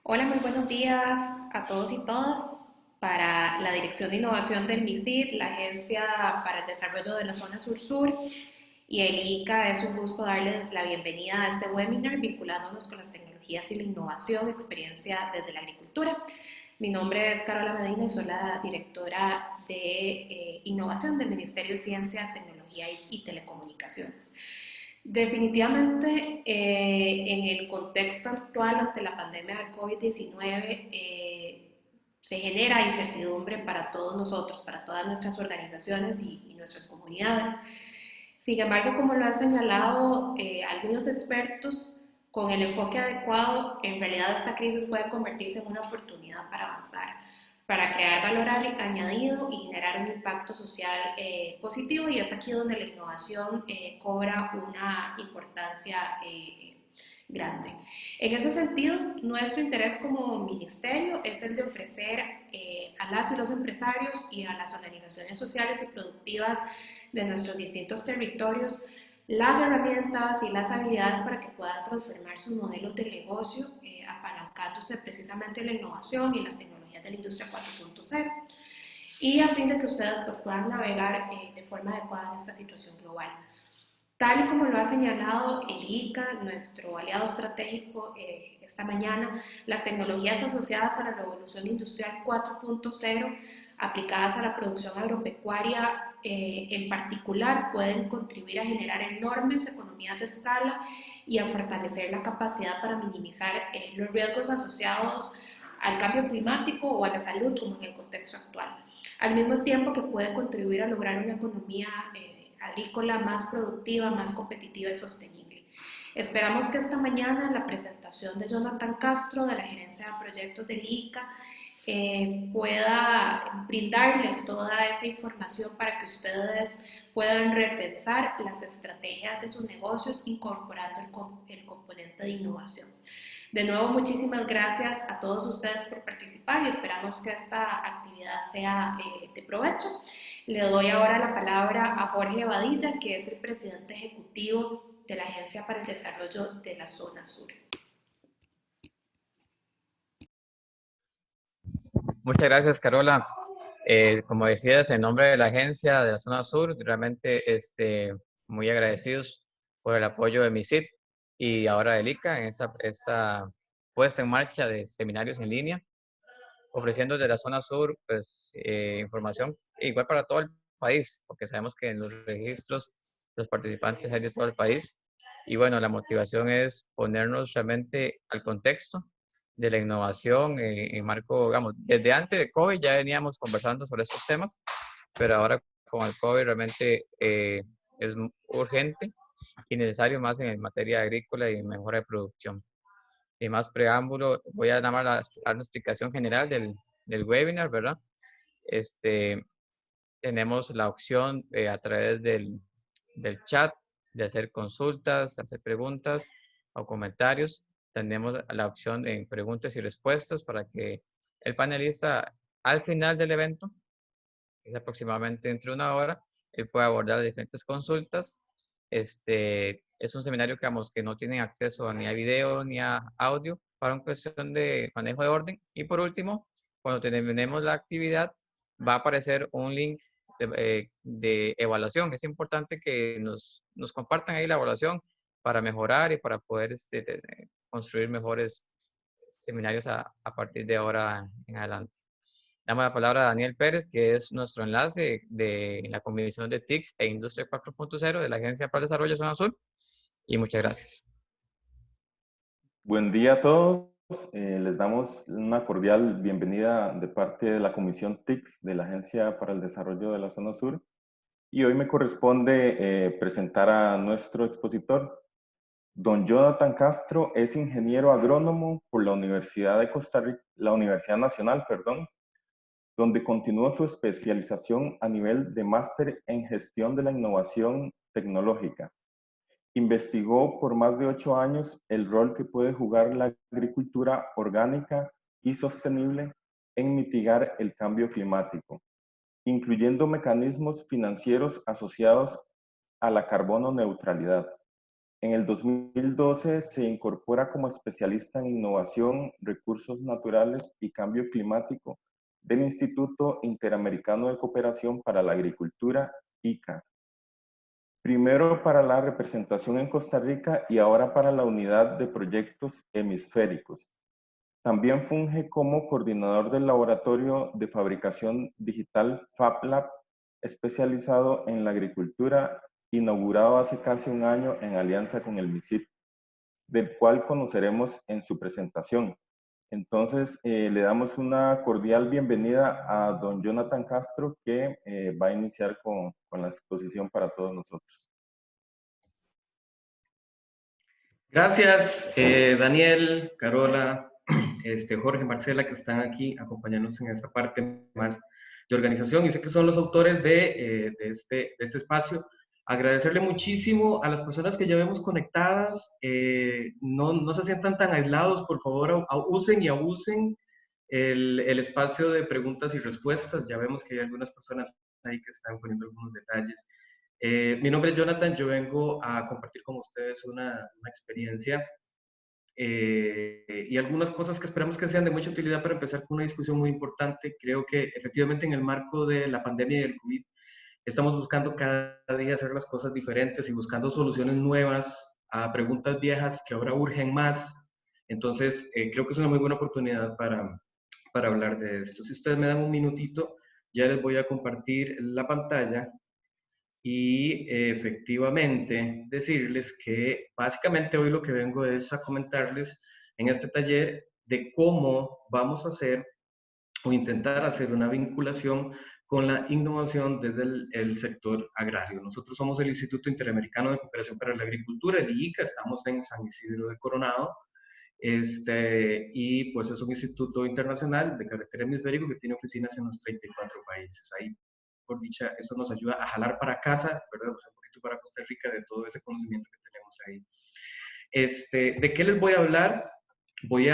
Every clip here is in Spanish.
Hola, muy buenos días a todos y todas. Para la Dirección de Innovación del MISID, la Agencia para el Desarrollo de la Zona Sur-Sur y el ICA, es un gusto darles la bienvenida a este webinar vinculándonos con las tecnologías y la innovación, experiencia desde la agricultura. Mi nombre es Carola Medina y soy la directora de Innovación del Ministerio de Ciencia, Tecnología y Telecomunicaciones. Definitivamente, en el contexto actual ante la pandemia del COVID-19, se genera incertidumbre para todos nosotros, para todas nuestras organizaciones y nuestras comunidades. Sin embargo, como lo han señalado algunos expertos, con el enfoque adecuado, en realidad esta crisis puede convertirse en una oportunidad para avanzar, para crear valor añadido y generar un impacto social positivo, y es aquí donde la innovación cobra una importancia grande. En ese sentido, nuestro interés como ministerio es el de ofrecer a las y los empresarios y a las organizaciones sociales y productivas de nuestros distintos territorios las herramientas y las habilidades para que puedan transformar sus modelos de negocio, apalancándose precisamente en la innovación y las tecnologías de la industria 4.0, y a fin de que ustedes pues, puedan navegar de forma adecuada en esta situación global. Tal y como lo ha señalado el ICA, nuestro aliado estratégico, esta mañana, las tecnologías asociadas a la revolución industrial 4.0 aplicadas a la producción agropecuaria en particular pueden contribuir a generar enormes economías de escala y a fortalecer la capacidad para minimizar los riesgos asociados al cambio climático o a la salud, como en el contexto actual, al mismo tiempo que puede contribuir a lograr una economía agrícola más productiva, más competitiva y sostenible. Esperamos que esta mañana la presentación de Jonathan Castro de la Gerencia de Proyectos del ICA pueda brindarles toda esa información para que ustedes puedan repensar las estrategias de sus negocios incorporando el componente de innovación. De nuevo, muchísimas gracias a todos ustedes por participar y esperamos que esta actividad sea de provecho. Le doy ahora la palabra a Jorge Badilla, que es el presidente ejecutivo de la Agencia para el Desarrollo de la Zona Sur. Muchas gracias, Carola. Como decías, en nombre de la agencia de la zona sur, realmente muy agradecidos por el apoyo de MISIT y ahora del ICA en esta puesta en marcha de seminarios en línea, ofreciendo desde la zona sur pues, información igual para todo el país, porque sabemos que en los registros los participantes hay de todo el país. Y bueno, la motivación es ponernos realmente al contexto de la innovación en marco, digamos, desde antes de COVID ya veníamos conversando sobre estos temas, pero ahora con el COVID realmente es urgente y necesario más en materia agrícola y mejora de producción. Y más preámbulo, voy a dar una explicación general del webinar, ¿verdad? Este, Tenemos la opción a través del chat de hacer consultas, hacer preguntas o comentarios. Tenemos la opción en preguntas y respuestas para que el panelista al final del evento, que es aproximadamente entre una hora, él pueda abordar diferentes consultas. Es un seminario que, digamos, que no tienen acceso ni a video ni a audio para una cuestión de manejo de orden. Y por último, cuando terminemos la actividad, va a aparecer un link de evaluación. Es importante que nos compartan ahí la evaluación para mejorar y para poder construir mejores seminarios a partir de ahora en adelante. Damos la palabra a Daniel Pérez, que es nuestro enlace de la Comisión de TICS e Industria 4.0 de la Agencia para el Desarrollo Zona Sur. Y muchas gracias. Buen día a todos. Les damos una cordial bienvenida de parte de la Comisión TICS de la Agencia para el Desarrollo de la Zona Sur. Y hoy me corresponde presentar a nuestro expositor. Don Jonathan Castro es ingeniero agrónomo por la Universidad de Costa Rica, la Universidad Nacional, perdón, donde continuó su especialización a nivel de máster en gestión de la innovación tecnológica. Investigó por más de 8 años el rol que puede jugar la agricultura orgánica y sostenible en mitigar el cambio climático, incluyendo mecanismos financieros asociados a la carbono neutralidad. En el 2012 se incorpora como especialista en innovación, recursos naturales y cambio climático del Instituto Interamericano de Cooperación para la Agricultura, ICA. Primero para la representación en Costa Rica y ahora para la unidad de proyectos hemisféricos. También funge como coordinador del laboratorio de fabricación digital FabLab, especializado en la agricultura, inaugurado hace casi un año en alianza con el MISIP, del cual conoceremos en su presentación. Entonces, le damos una cordial bienvenida a don Jonathan Castro, que va a iniciar con la exposición para todos nosotros. Gracias, Daniel, Carola, Jorge, Marcela, que están aquí acompañándonos en esta parte más de organización. Y sé que son los autores de este espacio. Agradecerle muchísimo a las personas que ya vemos conectadas. No se sientan tan aislados, por favor, usen y abusen el espacio de preguntas y respuestas. Ya vemos que hay algunas personas ahí que están poniendo algunos detalles. Mi nombre es Jonathan, yo vengo a compartir con ustedes una experiencia y algunas cosas que esperamos que sean de mucha utilidad para empezar con una discusión muy importante. Creo que efectivamente en el marco de la pandemia y del COVID estamos buscando cada día hacer las cosas diferentes y buscando soluciones nuevas a preguntas viejas que ahora urgen más. Entonces, creo que es una muy buena oportunidad para hablar de esto. Si ustedes me dan un minutito, ya les voy a compartir la pantalla. Y efectivamente decirles que básicamente hoy lo que vengo es a comentarles en este taller de cómo vamos a hacer o intentar hacer una vinculación con la innovación desde el sector agrario. Nosotros somos el Instituto Interamericano de Cooperación para la Agricultura, el IICA, estamos en San Isidro de Coronado, y pues es un instituto internacional de carácter hemisférico que tiene oficinas en los 34 países. Ahí, por dicha, eso nos ayuda a jalar para casa, ¿verdad? Pues un poquito para Costa Rica de todo ese conocimiento que tenemos ahí. ¿De qué les voy a hablar? Voy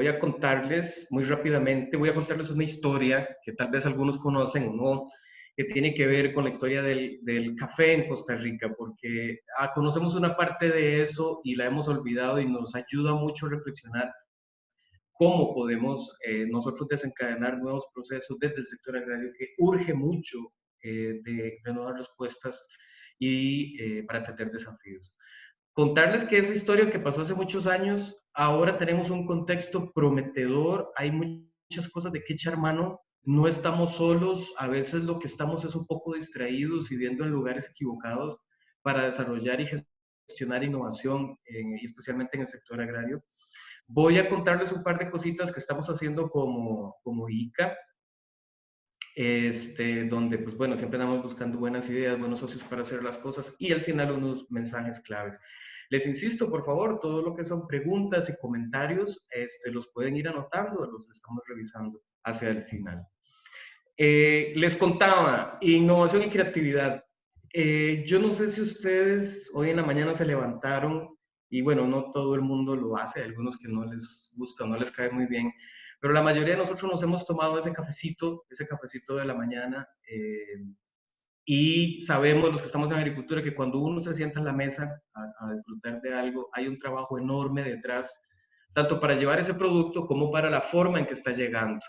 a contarles muy rápidamente, voy a contarles una historia que tal vez algunos conocen o no, que tiene que ver con la historia del café en Costa Rica, porque conocemos una parte de eso y la hemos olvidado y nos ayuda mucho a reflexionar cómo podemos nosotros desencadenar nuevos procesos desde el sector agrario que urge mucho de nuevas respuestas y para atender desafíos. Contarles que esa historia que pasó hace muchos años, ahora tenemos un contexto prometedor, hay muchas cosas de que echar mano, no estamos solos, a veces lo que estamos es un poco distraídos y viendo en lugares equivocados para desarrollar y gestionar innovación, y especialmente en el sector agrario. Voy a contarles un par de cositas que estamos haciendo como ICA, donde, pues bueno, siempre andamos buscando buenas ideas, buenos socios para hacer las cosas y al final unos mensajes claves. Les insisto, por favor, todo lo que son preguntas y comentarios, los pueden ir anotando, los estamos revisando hacia el final. Les contaba, innovación y creatividad. Yo no sé si ustedes hoy en la mañana se levantaron y bueno, no todo el mundo lo hace, hay algunos que no les gusta, no les cae muy bien, pero la mayoría de nosotros nos hemos tomado ese cafecito de la mañana y sabemos los que estamos en agricultura que cuando uno se sienta en la mesa a disfrutar de algo, hay un trabajo enorme detrás, tanto para llevar ese producto como para la forma en que está llegando.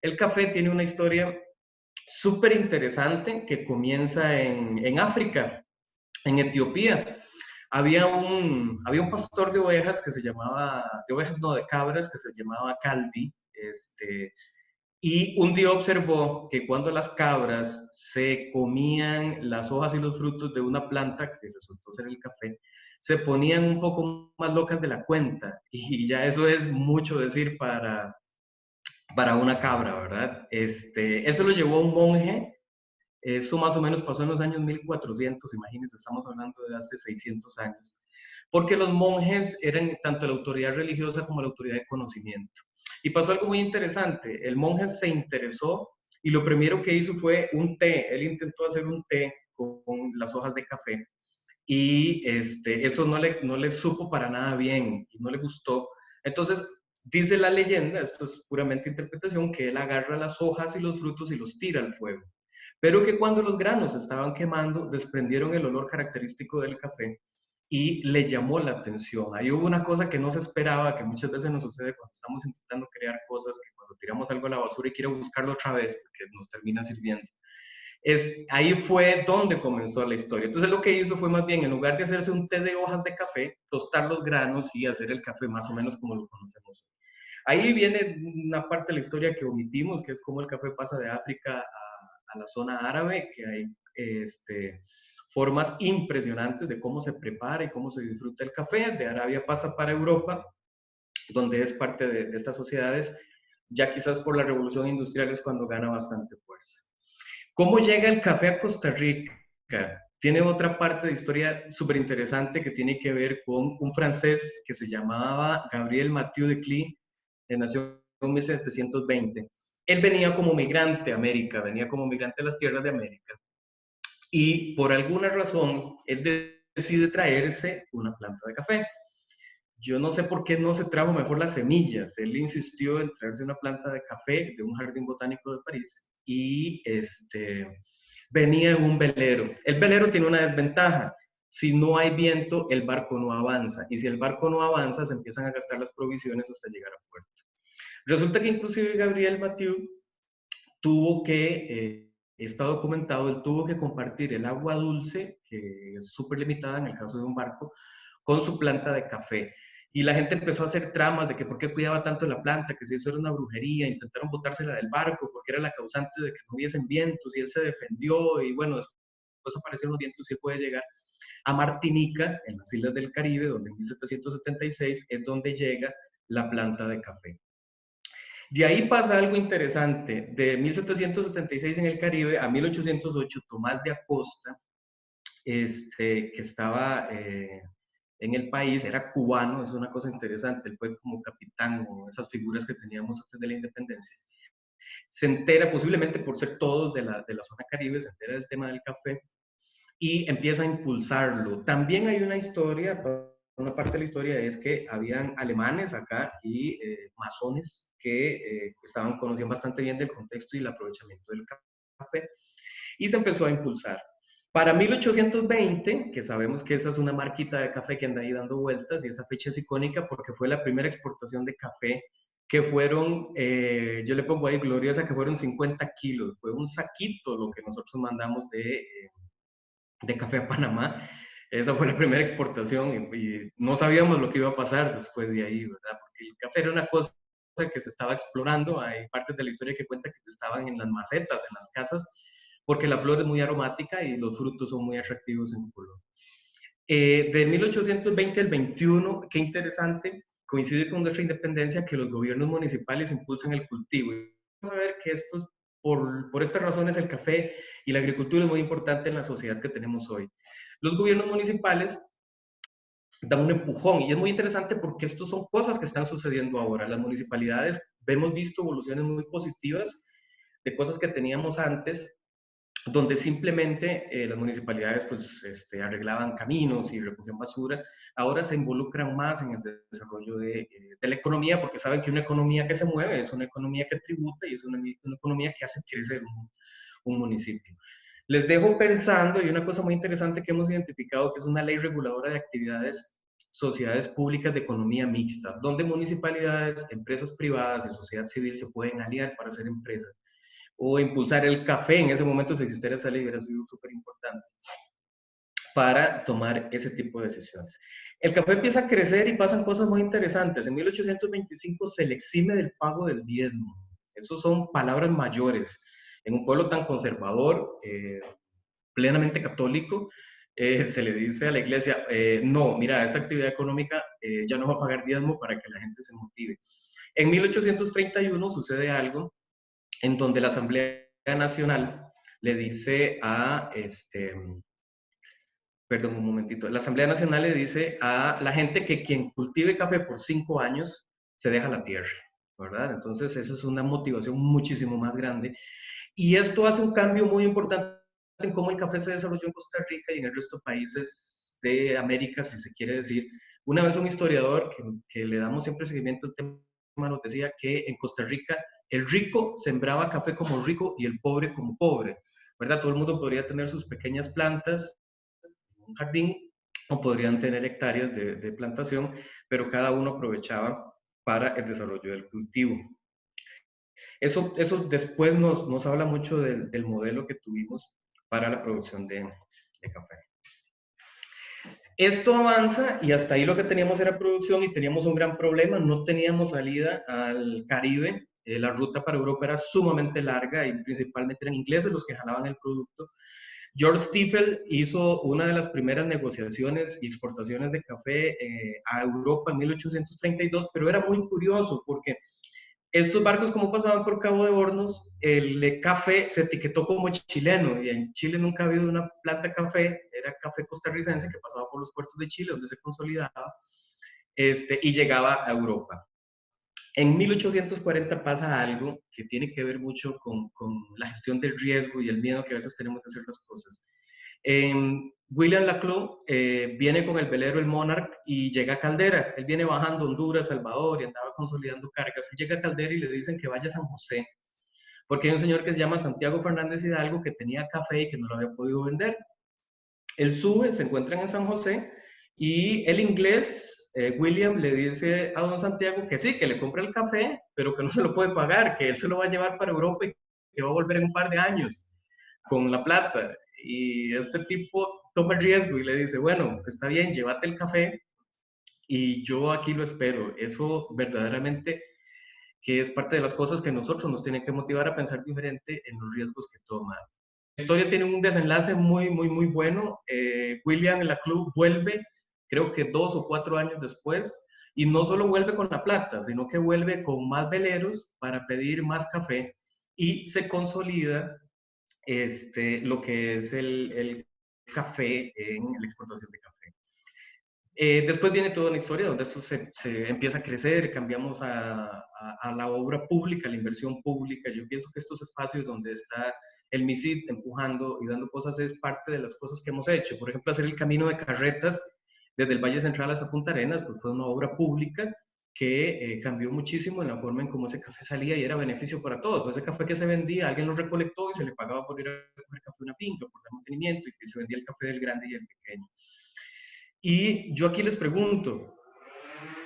El café tiene una historia súper interesante que comienza en África, en Etiopía. Había un pastor de ovejas que se llamaba, de cabras, que se llamaba Caldi, y un día observó que cuando las cabras se comían las hojas y los frutos de una planta, que resultó ser el café, se ponían un poco más locas de la cuenta, y ya eso es mucho decir para una cabra, ¿verdad? Eso lo llevó a un monje. Eso más o menos pasó en los años 1400, imagínense, estamos hablando de hace 600 años, porque los monjes eran tanto la autoridad religiosa como la autoridad de conocimiento. Y pasó algo muy interesante, el monje se interesó y lo primero que hizo fue un té, él intentó hacer un té con las hojas de café y eso no le supo para nada bien y no le gustó. Entonces, dice la leyenda, esto es puramente interpretación, que él agarra las hojas y los frutos y los tira al fuego, pero que cuando los granos estaban quemando desprendieron el olor característico del café y le llamó la atención. Ahí hubo una cosa que no se esperaba, que muchas veces nos sucede cuando estamos intentando crear cosas, que cuando tiramos algo a la basura y quiero buscarlo otra vez, porque nos termina sirviendo. Ahí fue donde comenzó la historia. Entonces lo que hizo fue más bien, en lugar de hacerse un té de hojas de café, tostar los granos y hacer el café más o menos como lo conocemos. Ahí viene una parte de la historia que omitimos, que es cómo el café pasa de África a la zona árabe, que hay formas impresionantes de cómo se prepara y cómo se disfruta el café. De Arabia pasa para Europa, donde es parte de estas sociedades. Ya quizás por la revolución industrial es cuando gana bastante fuerza. ¿Cómo llega el café a Costa Rica? Tiene otra parte de historia súper interesante que tiene que ver con un francés que se llamaba Gabriel Mathieu de Cly, que nació en 1720. Él venía como migrante a América, venía como migrante a las tierras de América. Y por alguna razón, él decide traerse una planta de café. Yo no sé por qué no se trajo mejor las semillas. Él insistió en traerse una planta de café de un jardín botánico de París y venía en un velero. El velero tiene una desventaja. Si no hay viento, el barco no avanza. Y si el barco no avanza, se empiezan a gastar las provisiones hasta llegar a puerto. Resulta que inclusive Gabriel Mathieu tuvo que, está documentado, él tuvo que compartir el agua dulce, que es súper limitada en el caso de un barco, con su planta de café. Y la gente empezó a hacer tramas de que por qué cuidaba tanto la planta, que si eso era una brujería, intentaron botársela del barco porque era la causante de que no hubiesen vientos y él se defendió y bueno, después aparecieron los vientos y él puede llegar a Martinica, en las islas del Caribe, donde en 1776 es donde llega la planta de café. De ahí pasa algo interesante. De 1776 en el Caribe a 1808, Tomás de Acosta, que estaba en el país, era cubano, es una cosa interesante, él fue como capitán o esas figuras que teníamos antes de la independencia. Se entera, posiblemente por ser todos de la zona Caribe, se entera del tema del café y empieza a impulsarlo. También hay una historia, una parte de la historia es que habían alemanes acá y masones que conocían bastante bien del contexto y el aprovechamiento del café, y se empezó a impulsar. Para 1820, que sabemos que esa es una marquita de café que anda ahí dando vueltas, y esa fecha es icónica porque fue la primera exportación de café, que fueron, yo le pongo ahí gloriosa, que fueron 50 kilos, fue un saquito lo que nosotros mandamos de café a Panamá. Esa fue la primera exportación y no sabíamos lo que iba a pasar después de ahí, ¿verdad? Porque el café era una cosa que se estaba explorando. Hay partes de la historia que cuenta que estaban en las macetas, en las casas, porque la flor es muy aromática y los frutos son muy atractivos en color. De 1820 al 21, qué interesante, coincide con nuestra independencia, que los gobiernos municipales impulsan el cultivo. Y vamos a ver que esto, por estas razones, el café y la agricultura es muy importante en la sociedad que tenemos hoy. Los gobiernos municipales dan un empujón y es muy interesante porque estas son cosas que están sucediendo ahora. Las municipalidades, hemos visto evoluciones muy positivas de cosas que teníamos antes, donde simplemente las municipalidades pues, arreglaban caminos y recogían basura. Ahora se involucran más en el desarrollo de la economía, porque saben que una economía que se mueve es una economía que tributa y es una economía que hace crecer un municipio. Les dejo pensando, y una cosa muy interesante que hemos identificado, que es una ley reguladora de actividades, sociedades públicas de economía mixta, donde municipalidades, empresas privadas y sociedad civil se pueden aliar para hacer empresas, o impulsar el café. En ese momento, si existiera esa ley, hubiera sido súper importante para tomar ese tipo de decisiones. El café empieza a crecer y pasan cosas muy interesantes. En 1825 se le exime del pago del diezmo. Esas son palabras mayores. En un pueblo tan conservador, plenamente católico, se le dice a la iglesia, no, mira, esta actividad económica ya no va a pagar diezmo para que la gente se motive. En 1831 sucede algo en donde la Asamblea Nacional le dice a, perdón un momentito, la Asamblea Nacional le dice a la gente que quien cultive café por 5 años se deja la tierra, ¿verdad? Entonces esa es una motivación muchísimo más grande. Y esto hace un cambio muy importante en cómo el café se desarrolló en Costa Rica y en el resto de países de América, si se quiere decir. Una vez un historiador que le damos siempre seguimiento al tema nos decía que en Costa Rica el rico sembraba café como rico y el pobre como pobre, ¿verdad? Todo el mundo podría tener sus pequeñas plantas, un jardín, o podrían tener hectáreas de plantación, pero cada uno aprovechaba para el desarrollo del cultivo. Eso después nos habla mucho del modelo que tuvimos para la producción de café. Esto avanza y hasta ahí lo que teníamos era producción y teníamos un gran problema, no teníamos salida al Caribe, la ruta para Europa era sumamente larga y principalmente eran ingleses los que jalaban el producto. George Stifel hizo una de las primeras negociaciones y exportaciones de café a Europa en 1832, pero era muy curioso porque estos barcos, como pasaban por Cabo de Hornos, el café se etiquetó como chileno y en Chile nunca ha habido una planta de café, era café costarricense que pasaba por los puertos de Chile donde se consolidaba y llegaba a Europa. En 1840 pasa algo que tiene que ver mucho con la gestión del riesgo y el miedo que a veces tenemos de hacer las cosas. William Laclau viene con el velero el Monarch y llega a Caldera. Él viene bajando Honduras, Salvador y andaba consolidando cargas. Y llega a Caldera y le dicen que vaya a San José, porque hay un señor que se llama Santiago Fernández Hidalgo que tenía café y que no lo había podido vender. Él sube, se encuentran en San José y el inglés, William, le dice a don Santiago que sí, que le compra el café, pero que no se lo puede pagar, que él se lo va a llevar para Europa y que va a volver en un par de años con la plata. Y este tipo toma el riesgo y le dice, bueno, está bien, llévate el café y yo aquí lo espero. Eso verdaderamente que es parte de las cosas que nosotros nos tienen que motivar a pensar diferente en los riesgos que toma. La historia tiene un desenlace muy bueno. William Laclau vuelve, creo que 2 o 4 años después, y no solo vuelve con la plata, sino que vuelve con más veleros para pedir más café y se consolida lo que es el café en la exportación de café. Después viene toda una historia donde esto se empieza a crecer, cambiamos a la obra pública, a la inversión pública. Yo pienso que estos espacios donde está el MISID empujando y dando cosas es parte de las cosas que hemos hecho. Por ejemplo, hacer el camino de carretas desde el Valle Central hasta Punta Arenas, pues fue una obra pública que cambió muchísimo en la forma en cómo ese café salía y era beneficio para todos. Entonces, ese café que se vendía, alguien lo recolectó y se le pagaba por ir a comer café a una finca, por dar mantenimiento, y que se vendía el café del grande y el pequeño. Y yo aquí les pregunto,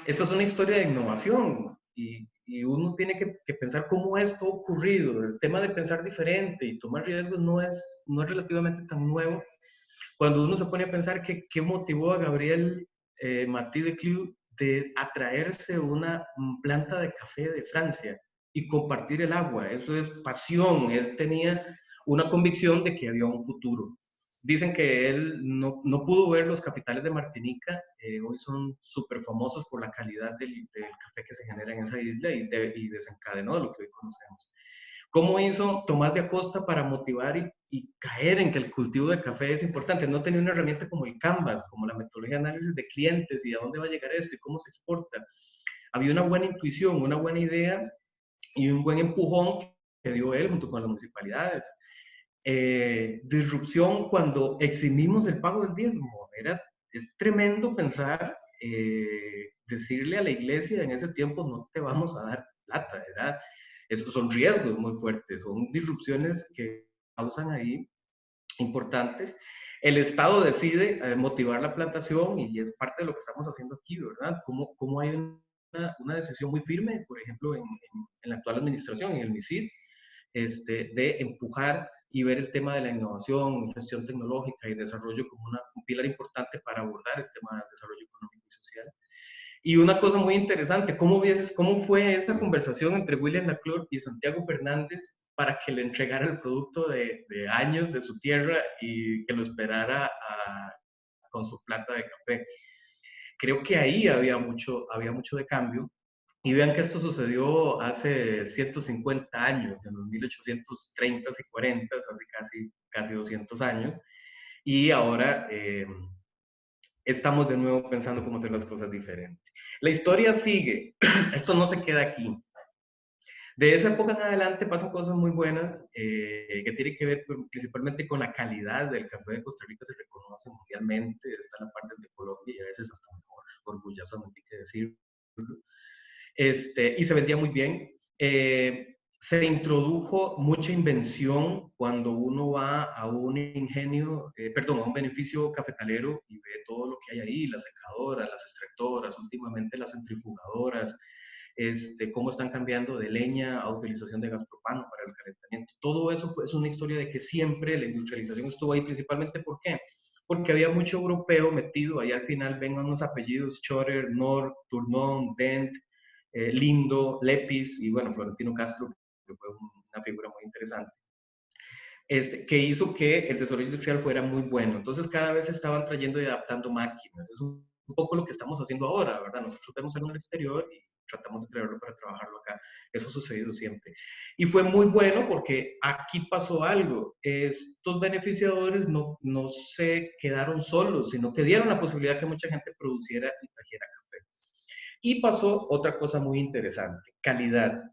esta es una historia de innovación y uno tiene que pensar cómo esto ha ocurrido. El tema de pensar diferente y tomar riesgos no es relativamente tan nuevo. Cuando uno se pone a pensar qué motivó a Gabriel Martí de Clou de atraerse una planta de café de Francia y compartir el agua. Eso es pasión. Él tenía una convicción de que había un futuro. Dicen que él no pudo ver los capitales de Martinica, hoy son súper famosos por la calidad del café que se genera en esa isla y desencadenó lo que hoy conocemos. ¿Cómo hizo Tomás de Acosta para motivar y caer en que el cultivo de café es importante? No tenía una herramienta como el Canvas, como la metodología de análisis de clientes y a dónde va a llegar esto y cómo se exporta. Había una buena intuición, una buena idea y un buen empujón que dio él junto con las municipalidades. Disrupción cuando eximimos el pago del diezmo. Es tremendo pensar, decirle a la iglesia en ese tiempo no te vamos a dar plata. Esos son riesgos muy fuertes, son disrupciones que causan ahí importantes. El Estado decide motivar la plantación y es parte de lo que estamos haciendo aquí, ¿verdad? ¿Cómo hay una decisión muy firme, por ejemplo, en la actual administración, en el MISID, de empujar y ver el tema de la innovación, gestión tecnológica y desarrollo como un pilar importante para abordar el tema del desarrollo económico y social. Y una cosa muy interesante, ¿cómo fue esa conversación entre William Laclau y Santiago Fernández para que le entregara el producto de años de su tierra y que lo esperara con su plata de café? Creo que ahí había mucho de cambio. Y vean que esto sucedió hace 150 años, en los 1830 y 40, hace casi 200 años. Y ahora estamos de nuevo pensando cómo hacer las cosas diferentes. La historia sigue, esto no se queda aquí. De esa época en adelante pasan cosas muy buenas que tienen que ver principalmente con la calidad del café de Costa Rica, se reconoce mundialmente, está la parte de Colombia y a veces hasta mejor, orgullosamente hay que decirlo. Y se vendía muy bien. se introdujo mucha invención cuando uno va a un ingenio, perdón, a un beneficio cafetalero y ve todo lo que hay ahí, las secadoras, las extractoras, últimamente las centrifugadoras, cómo están cambiando de leña a utilización de gas propano para el calentamiento. Todo eso es una historia de que siempre la industrialización estuvo ahí, principalmente ¿por qué? Porque había mucho europeo metido, ahí al final ven unos apellidos, Schorer, Nord, Tournon, Dent, Lindo, Lepis y bueno, Florentino Castro, que fue una figura muy interesante, que hizo que el desarrollo industrial fuera muy bueno. Entonces cada vez estaban trayendo y adaptando máquinas. Es un poco lo que estamos haciendo ahora, ¿verdad? Nosotros vemos algo en el exterior y tratamos de traerlo para trabajarlo acá. Eso ha sucedido siempre. Y fue muy bueno porque aquí pasó algo. Estos beneficiadores no se quedaron solos, sino que dieron la posibilidad que mucha gente produciera y trajera café. Y pasó otra cosa muy interesante, calidad.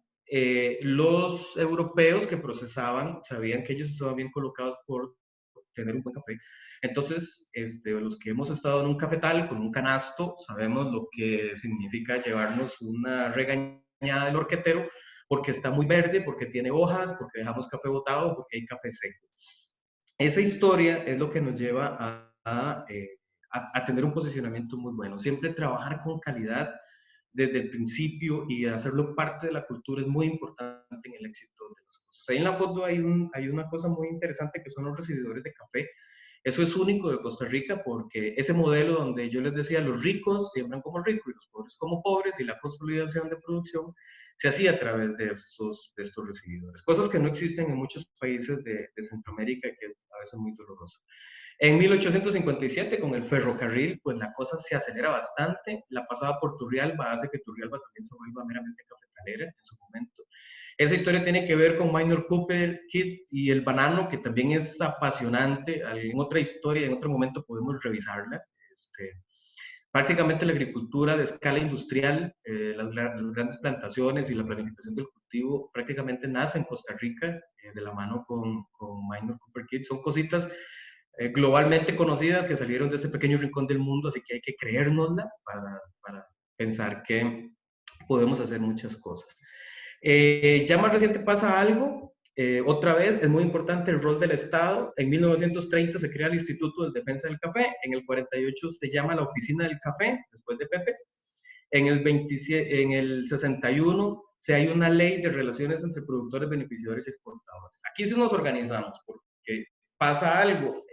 Los europeos que procesaban sabían que ellos estaban bien colocados por tener un buen café. Entonces, los que hemos estado en un cafetal con un canasto, sabemos lo que significa llevarnos una regañada del horquetero porque está muy verde, porque tiene hojas, porque dejamos café botado, porque hay café seco. Esa historia es lo que nos lleva a tener un posicionamiento muy bueno. Siempre trabajar con calidad desde el principio y hacerlo parte de la cultura es muy importante en el éxito de las cosas. Ahí en la foto hay una cosa muy interesante que son los recibidores de café. Eso es único de Costa Rica porque ese modelo donde yo les decía los ricos siembran como ricos y los pobres como pobres y la consolidación de producción se hacía a través de estos recibidores. Cosas que no existen en muchos países de Centroamérica y que a veces es muy doloroso. En 1857, con el ferrocarril, pues la cosa se acelera bastante. La pasada por Turrialba hace que Turrialba también se vuelva meramente cafetalera en su momento. Esa historia tiene que ver con Minor Cooper, Kid y el banano, que también es apasionante. En otra historia, en otro momento podemos revisarla. Prácticamente la agricultura de escala industrial, las grandes plantaciones y la planificación del cultivo prácticamente nace en Costa Rica de la mano con Minor Cooper Kid. Son cositas globalmente conocidas que salieron de este pequeño rincón del mundo, así que hay que creérnosla para pensar que podemos hacer muchas cosas. Ya más reciente pasa algo, otra vez es muy importante el rol del Estado. En 1930 se crea el Instituto de Defensa del Café, en el 48 se llama la Oficina del Café, después de Pepe. En el 61 se hay una ley de relaciones entre productores, beneficiarios y exportadores. Aquí sí nos organizamos porque pasa algo,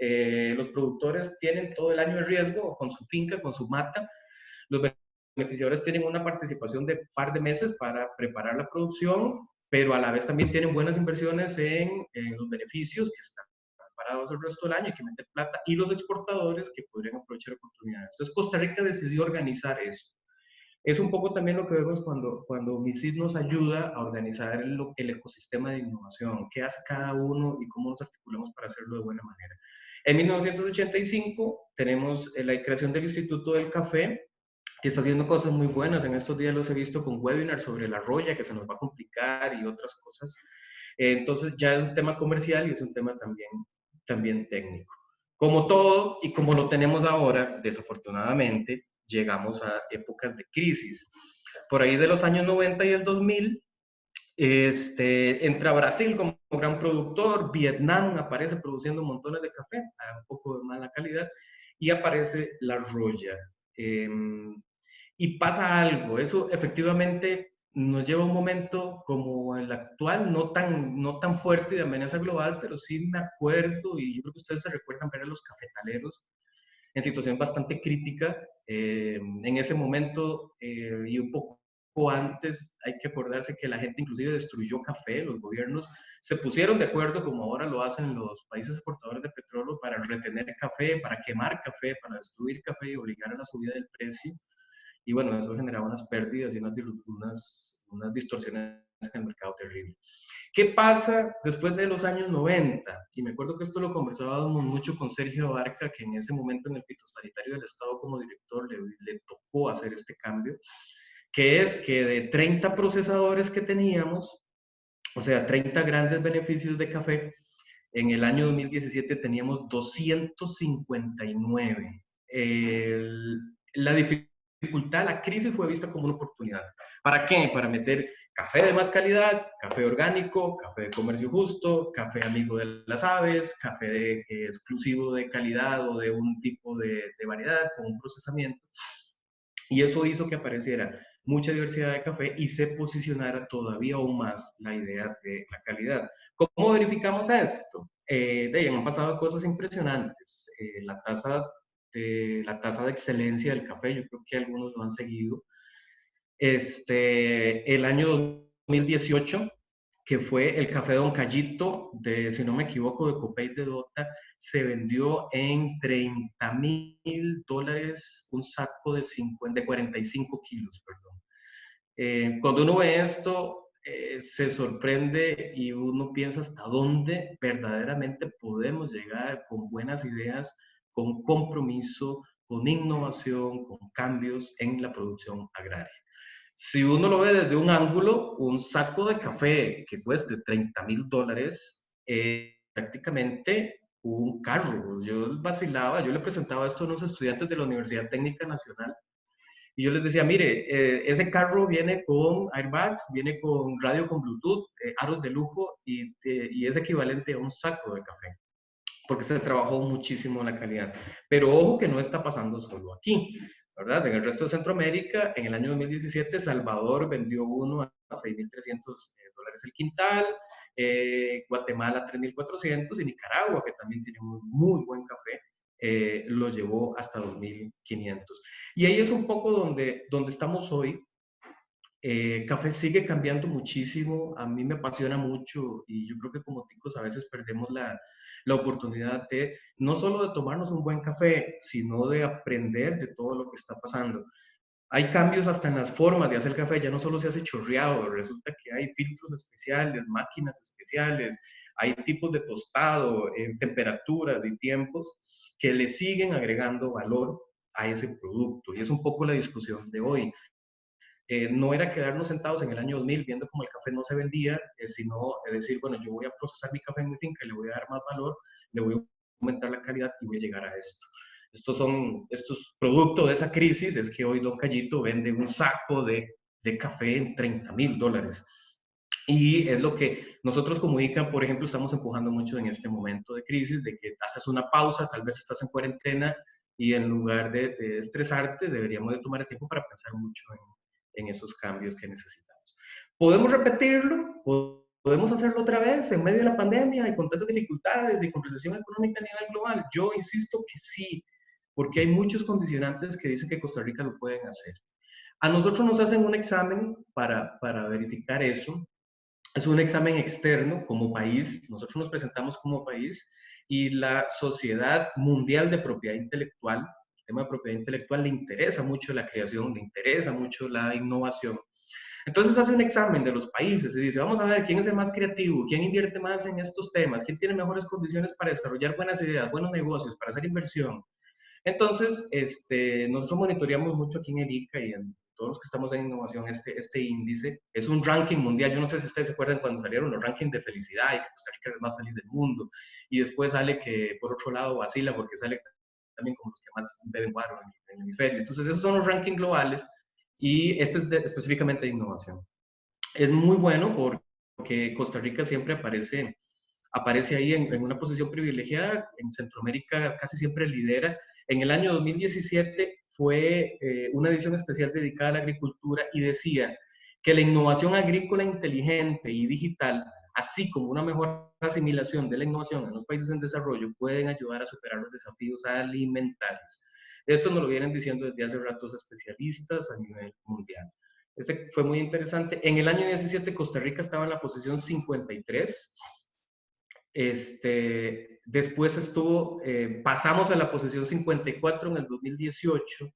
los productores tienen todo el año de riesgo con su finca, con su mata, los beneficiarios tienen una participación de par de meses para preparar la producción, pero a la vez también tienen buenas inversiones en los beneficios que están preparados el resto del año y que meten plata, y los exportadores que podrían aprovechar oportunidades. Entonces Costa Rica decidió organizar eso. Es un poco también lo que vemos cuando MISID nos ayuda a organizar el ecosistema de innovación, qué hace cada uno y cómo nos articulamos para hacerlo de buena manera. En 1985 tenemos la creación del Instituto del Café, que está haciendo cosas muy buenas. En estos días los he visto con webinars sobre la roya, que se nos va a complicar y otras cosas. Entonces ya es un tema comercial y es un tema también técnico. Como todo y como lo tenemos ahora, desafortunadamente, llegamos a épocas de crisis. Por ahí de los años 90 y el 2000, entra Brasil como gran productor, Vietnam aparece produciendo montones de café, a un poco de mala calidad, y aparece la roya. Y pasa algo, eso efectivamente nos lleva a un momento como el actual, no tan fuerte de amenaza global, pero sí me acuerdo, y yo creo que ustedes se recuerdan ver a los cafetaleros en situación bastante crítica. En ese momento y un poco antes, hay que acordarse que la gente inclusive destruyó café, los gobiernos se pusieron de acuerdo, como ahora lo hacen los países exportadores de petróleo, para retener café, para quemar café, para destruir café y obligar a la subida del precio. Y bueno, eso generaba unas pérdidas y unas distorsiones en el mercado terrible. ¿Qué pasa después de los años 90? Y me acuerdo que esto lo conversábamos mucho con Sergio Barca, que en ese momento en el fitosanitario del Estado como director le tocó hacer este cambio, que es que de 30 procesadores que teníamos, o sea, 30 grandes beneficios de café, en el año 2017 teníamos 259. La dificultad, la crisis fue vista como una oportunidad. ¿Para qué? Para meter café de más calidad, café orgánico, café de comercio justo, café amigo de las aves, café exclusivo de calidad o de un tipo de variedad con un procesamiento. Y eso hizo que apareciera mucha diversidad de café y se posicionara todavía aún más la idea de la calidad. ¿Cómo verificamos esto? Han pasado cosas impresionantes. La tasa de excelencia del café, yo creo que algunos lo han seguido. El año 2018, que fue el café Don Cayito, si no me equivoco, de Copey de Dota, se vendió en $30,000 un saco de 45 kilos, perdón. Cuando uno ve esto, se sorprende y uno piensa hasta dónde verdaderamente podemos llegar con buenas ideas, con compromiso, con innovación, con cambios en la producción agraria. Si uno lo ve desde un ángulo, un saco de café que cueste $30,000 es prácticamente un carro. Yo vacilaba, yo le presentaba esto a unos estudiantes de la Universidad Técnica Nacional y yo les decía, mire, ese carro viene con airbags, viene con radio con Bluetooth, aros de lujo y es equivalente a un saco de café, porque se trabajó muchísimo en la calidad. Pero ojo que no está pasando solo aquí, ¿verdad? En el resto de Centroamérica, en el año 2017, Salvador vendió uno a $6,300 el quintal, Guatemala 3,400 y Nicaragua, que también tiene un muy buen café, lo llevó hasta 2,500. Y ahí es un poco donde estamos hoy. Café sigue cambiando muchísimo, a mí me apasiona mucho y yo creo que como ticos a veces perdemos la oportunidad de no solo de tomarnos un buen café, sino de aprender de todo lo que está pasando. Hay cambios hasta en las formas de hacer café, ya no solo se hace chorreado, resulta que hay filtros especiales, máquinas especiales, hay tipos de tostado, temperaturas y tiempos que le siguen agregando valor a ese producto y es un poco la discusión de hoy. No era quedarnos sentados en el año 2000 viendo cómo el café no se vendía, sino decir, bueno, yo voy a procesar mi café en mi finca, le voy a dar más valor, le voy a aumentar la calidad y voy a llegar a esto. Estos productos de esa crisis es que hoy Don Cayito vende un saco de café en $30,000. Y es lo que nosotros como ICA, por ejemplo, estamos empujando mucho en este momento de crisis, de que haces una pausa, tal vez estás en cuarentena y en lugar de estresarte, deberíamos de tomar el tiempo para pensar mucho en esos cambios que necesitamos. ¿Podemos repetirlo? ¿Podemos hacerlo otra vez en medio de la pandemia y con tantas dificultades y con recesión económica a nivel global? Yo insisto que sí, porque hay muchos condicionantes que dicen que Costa Rica lo pueden hacer. A nosotros nos hacen un examen para verificar eso. Es un examen externo como país. Nosotros nos presentamos como país y la Sociedad Mundial de Propiedad Intelectual, el tema de propiedad intelectual, le interesa mucho la creación, le interesa mucho la innovación. Entonces hace un examen de los países y dice, vamos a ver quién es el más creativo, quién invierte más en estos temas, quién tiene mejores condiciones para desarrollar buenas ideas, buenos negocios, para hacer inversión. Entonces, nosotros monitoreamos mucho aquí en el ICA y en todos los que estamos en innovación este índice. Es un ranking mundial. Yo no sé si ustedes se acuerdan cuando salieron los rankings de felicidad y que Costa Rica es el más feliz del mundo. Y después sale que, por otro lado, vacila porque sale también como los que más beben guaro en el hemisferio. Entonces, esos son los rankings globales y este es específicamente de innovación. Es muy bueno porque Costa Rica siempre aparece ahí en una posición privilegiada. En Centroamérica casi siempre lidera. En el año 2017 fue una edición especial dedicada a la agricultura y decía que la innovación agrícola inteligente y digital, así como una mejor asimilación de la innovación en los países en desarrollo, pueden ayudar a superar los desafíos alimentarios. Esto nos lo vienen diciendo desde hace ratos especialistas a nivel mundial. Este fue muy interesante. En el año 17 Costa Rica estaba en la posición 53. Después pasamos a la posición 54 en el 2018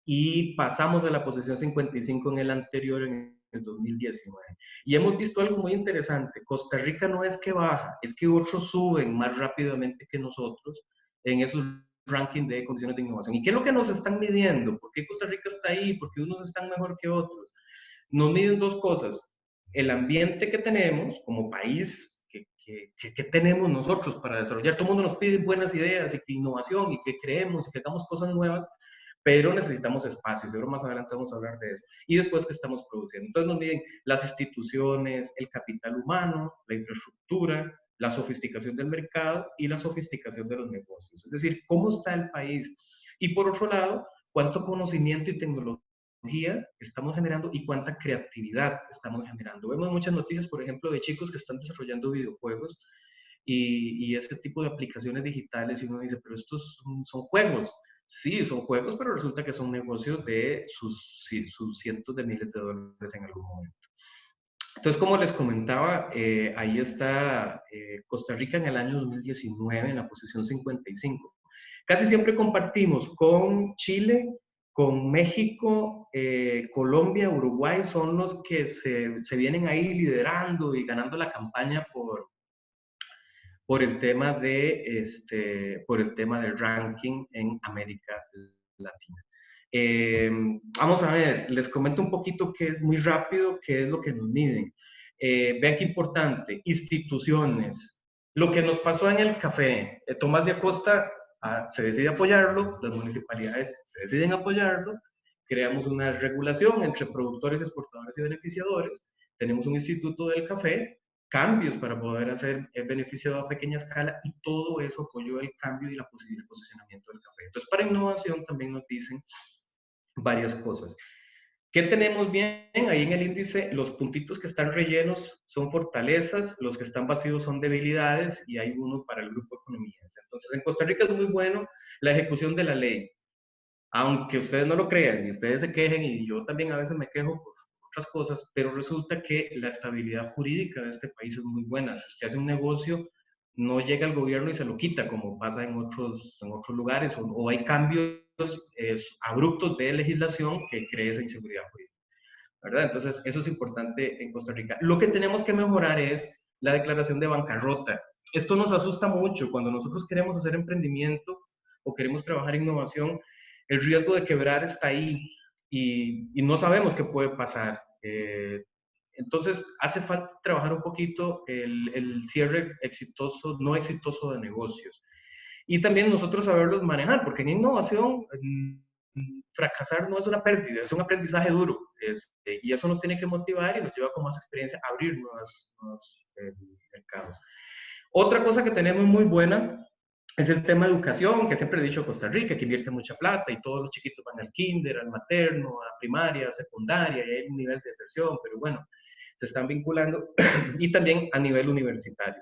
y pasamos a la posición 55 en el anterior, en el 2019. Y hemos visto algo muy interesante. Costa Rica no es que baja, es que otros suben más rápidamente que nosotros en esos rankings de condiciones de innovación. ¿Y qué es lo que nos están midiendo? ¿Por qué Costa Rica está ahí? ¿Por qué unos están mejor que otros? Nos miden dos cosas. El ambiente que tenemos como país, que tenemos nosotros para desarrollar. Todo el mundo nos pide buenas ideas y que innovación y que creemos y que hagamos cosas nuevas, pero necesitamos espacios, pero más adelante vamos a hablar de eso. Y después, ¿qué estamos produciendo? Entonces nos miden las instituciones, el capital humano, la infraestructura, la sofisticación del mercado y la sofisticación de los negocios. Es decir, cómo está el país. Y por otro lado, cuánto conocimiento y tecnología estamos generando y cuánta creatividad estamos generando. Vemos muchas noticias, por ejemplo, de chicos que están desarrollando videojuegos y ese tipo de aplicaciones digitales, y uno dice, pero estos son juegos. Sí, son juegos, pero resulta que son negocios de sus cientos de miles de dólares en algún momento. Entonces, como les comentaba, ahí está Costa Rica en el año 2019 en la posición 55. Casi siempre compartimos con Chile, con México, Colombia, Uruguay, son los que se vienen ahí liderando y ganando la campaña por el tema del ranking en América Latina. Vamos a ver, les comento un poquito que es muy rápido, qué es lo que nos miden. Vean qué importante, instituciones. Lo que nos pasó en el café, Tomás de Acosta se decide apoyarlo, las municipalidades se deciden apoyarlo, creamos una regulación entre productores, exportadores y beneficiadores, tenemos un instituto del café, cambios para poder hacer el beneficio a pequeña escala, y todo eso apoyó el cambio y el posicionamiento del café. Entonces, para innovación también nos dicen varias cosas. ¿Qué tenemos bien? Ahí en el índice, los puntitos que están rellenos son fortalezas, los que están vacíos son debilidades, y hay uno para el grupo de economías. Entonces, en Costa Rica es muy bueno la ejecución de la ley. Aunque ustedes no lo crean y ustedes se quejen, y yo también a veces me quejo por otras cosas, pero resulta que la estabilidad jurídica de este país es muy buena. Si usted hace un negocio, no llega el gobierno y se lo quita, como pasa en otros lugares, o hay cambios abruptos de legislación que cree esa inseguridad jurídica, ¿verdad? Entonces, eso es importante en Costa Rica. Lo que tenemos que mejorar es la declaración de bancarrota. Esto nos asusta mucho cuando nosotros queremos hacer emprendimiento o queremos trabajar en innovación. El riesgo de quebrar está ahí y no sabemos qué puede pasar. Entonces, hace falta trabajar un poquito el cierre exitoso, no exitoso de negocios. Y también nosotros saberlos manejar, porque en innovación fracasar no es una pérdida, es un aprendizaje duro. Y eso nos tiene que motivar y nos lleva con más experiencia a abrir nuevos mercados. Otra cosa que tenemos muy buena es el tema de educación, que siempre he dicho Costa Rica, que invierte mucha plata y todos los chiquitos van al kinder, al materno, a primaria, a secundaria, y hay un nivel de deserción, pero bueno, se están vinculando. Y también a nivel universitario.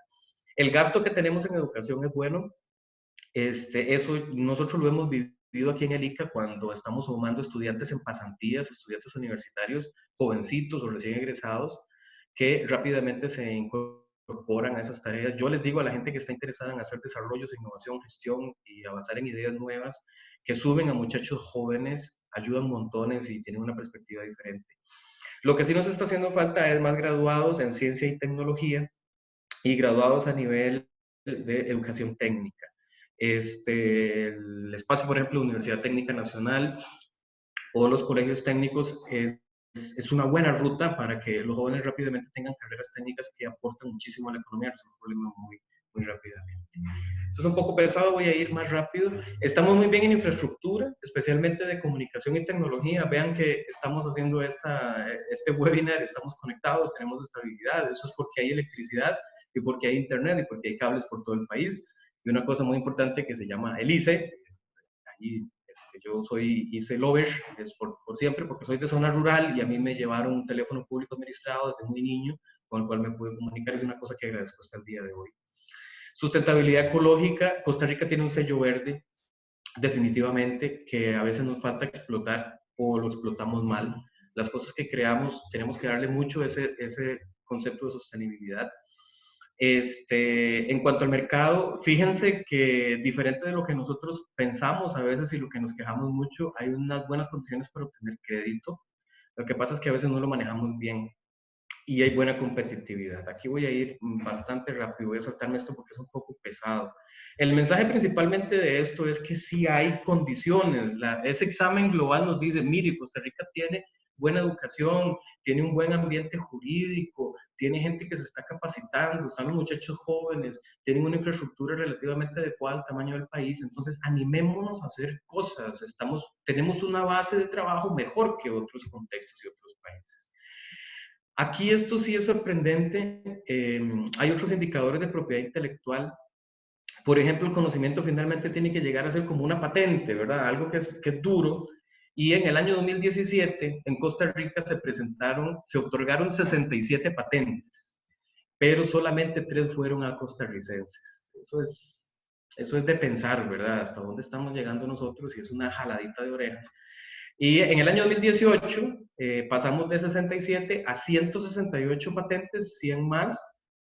El gasto que tenemos en educación es bueno. Eso nosotros lo hemos vivido aquí en el ICA cuando estamos sumando estudiantes en pasantías, estudiantes universitarios, jovencitos o recién egresados, que rápidamente se incorporan a esas tareas. Yo les digo a la gente que está interesada en hacer desarrollos, innovación, gestión y avanzar en ideas nuevas, que suben a muchachos jóvenes, ayudan montones y tienen una perspectiva diferente. Lo que sí nos está haciendo falta es más graduados en ciencia y tecnología y graduados a nivel de educación técnica. El espacio, por ejemplo, Universidad Técnica Nacional o los colegios técnicos es una buena ruta para que los jóvenes rápidamente tengan carreras técnicas que aportan muchísimo a la economía, es un problema muy rápidamente. Esto es un poco pesado, voy a ir más rápido. Estamos muy bien en infraestructura, especialmente de comunicación y tecnología. Vean que estamos haciendo este webinar, estamos conectados, tenemos estabilidad. Eso es porque hay electricidad y porque hay internet y porque hay cables por todo el país. Y una cosa muy importante que se llama el ICE. Ahí, yo soy ICE lover, es por siempre, porque soy de zona rural y a mí me llevaron un teléfono público administrado desde muy niño, con el cual me pude comunicar. Es una cosa que agradezco hasta el día de hoy. Sustentabilidad ecológica. Costa Rica tiene un sello verde, definitivamente, que a veces nos falta explotar o lo explotamos mal. Las cosas que creamos, tenemos que darle mucho ese concepto de sostenibilidad. En cuanto al mercado, fíjense que diferente de lo que nosotros pensamos a veces y lo que nos quejamos mucho, hay unas buenas condiciones para obtener crédito. Lo que pasa es que a veces no lo manejamos bien y hay buena competitividad. Aquí voy a ir bastante rápido, voy a saltarme esto porque es un poco pesado. El mensaje principalmente de esto es que sí hay condiciones. Ese examen global nos dice, mire, Costa Rica tiene buena educación, tiene un buen ambiente jurídico, tiene gente que se está capacitando, están los muchachos jóvenes, tienen una infraestructura relativamente adecuada al tamaño del país, entonces animémonos a hacer cosas, tenemos una base de trabajo mejor que otros contextos y otros países. Aquí esto sí es sorprendente, hay otros indicadores de propiedad intelectual. Por ejemplo, el conocimiento finalmente tiene que llegar a ser como una patente, ¿verdad? Algo que es duro. Y en el año 2017, en Costa Rica se otorgaron 67 patentes, pero solamente 3 fueron a costarricenses. Eso es de pensar, ¿verdad? Hasta dónde estamos llegando nosotros y es una jaladita de orejas. Y en el año 2018 pasamos de 67 a 168 patentes, 100 más,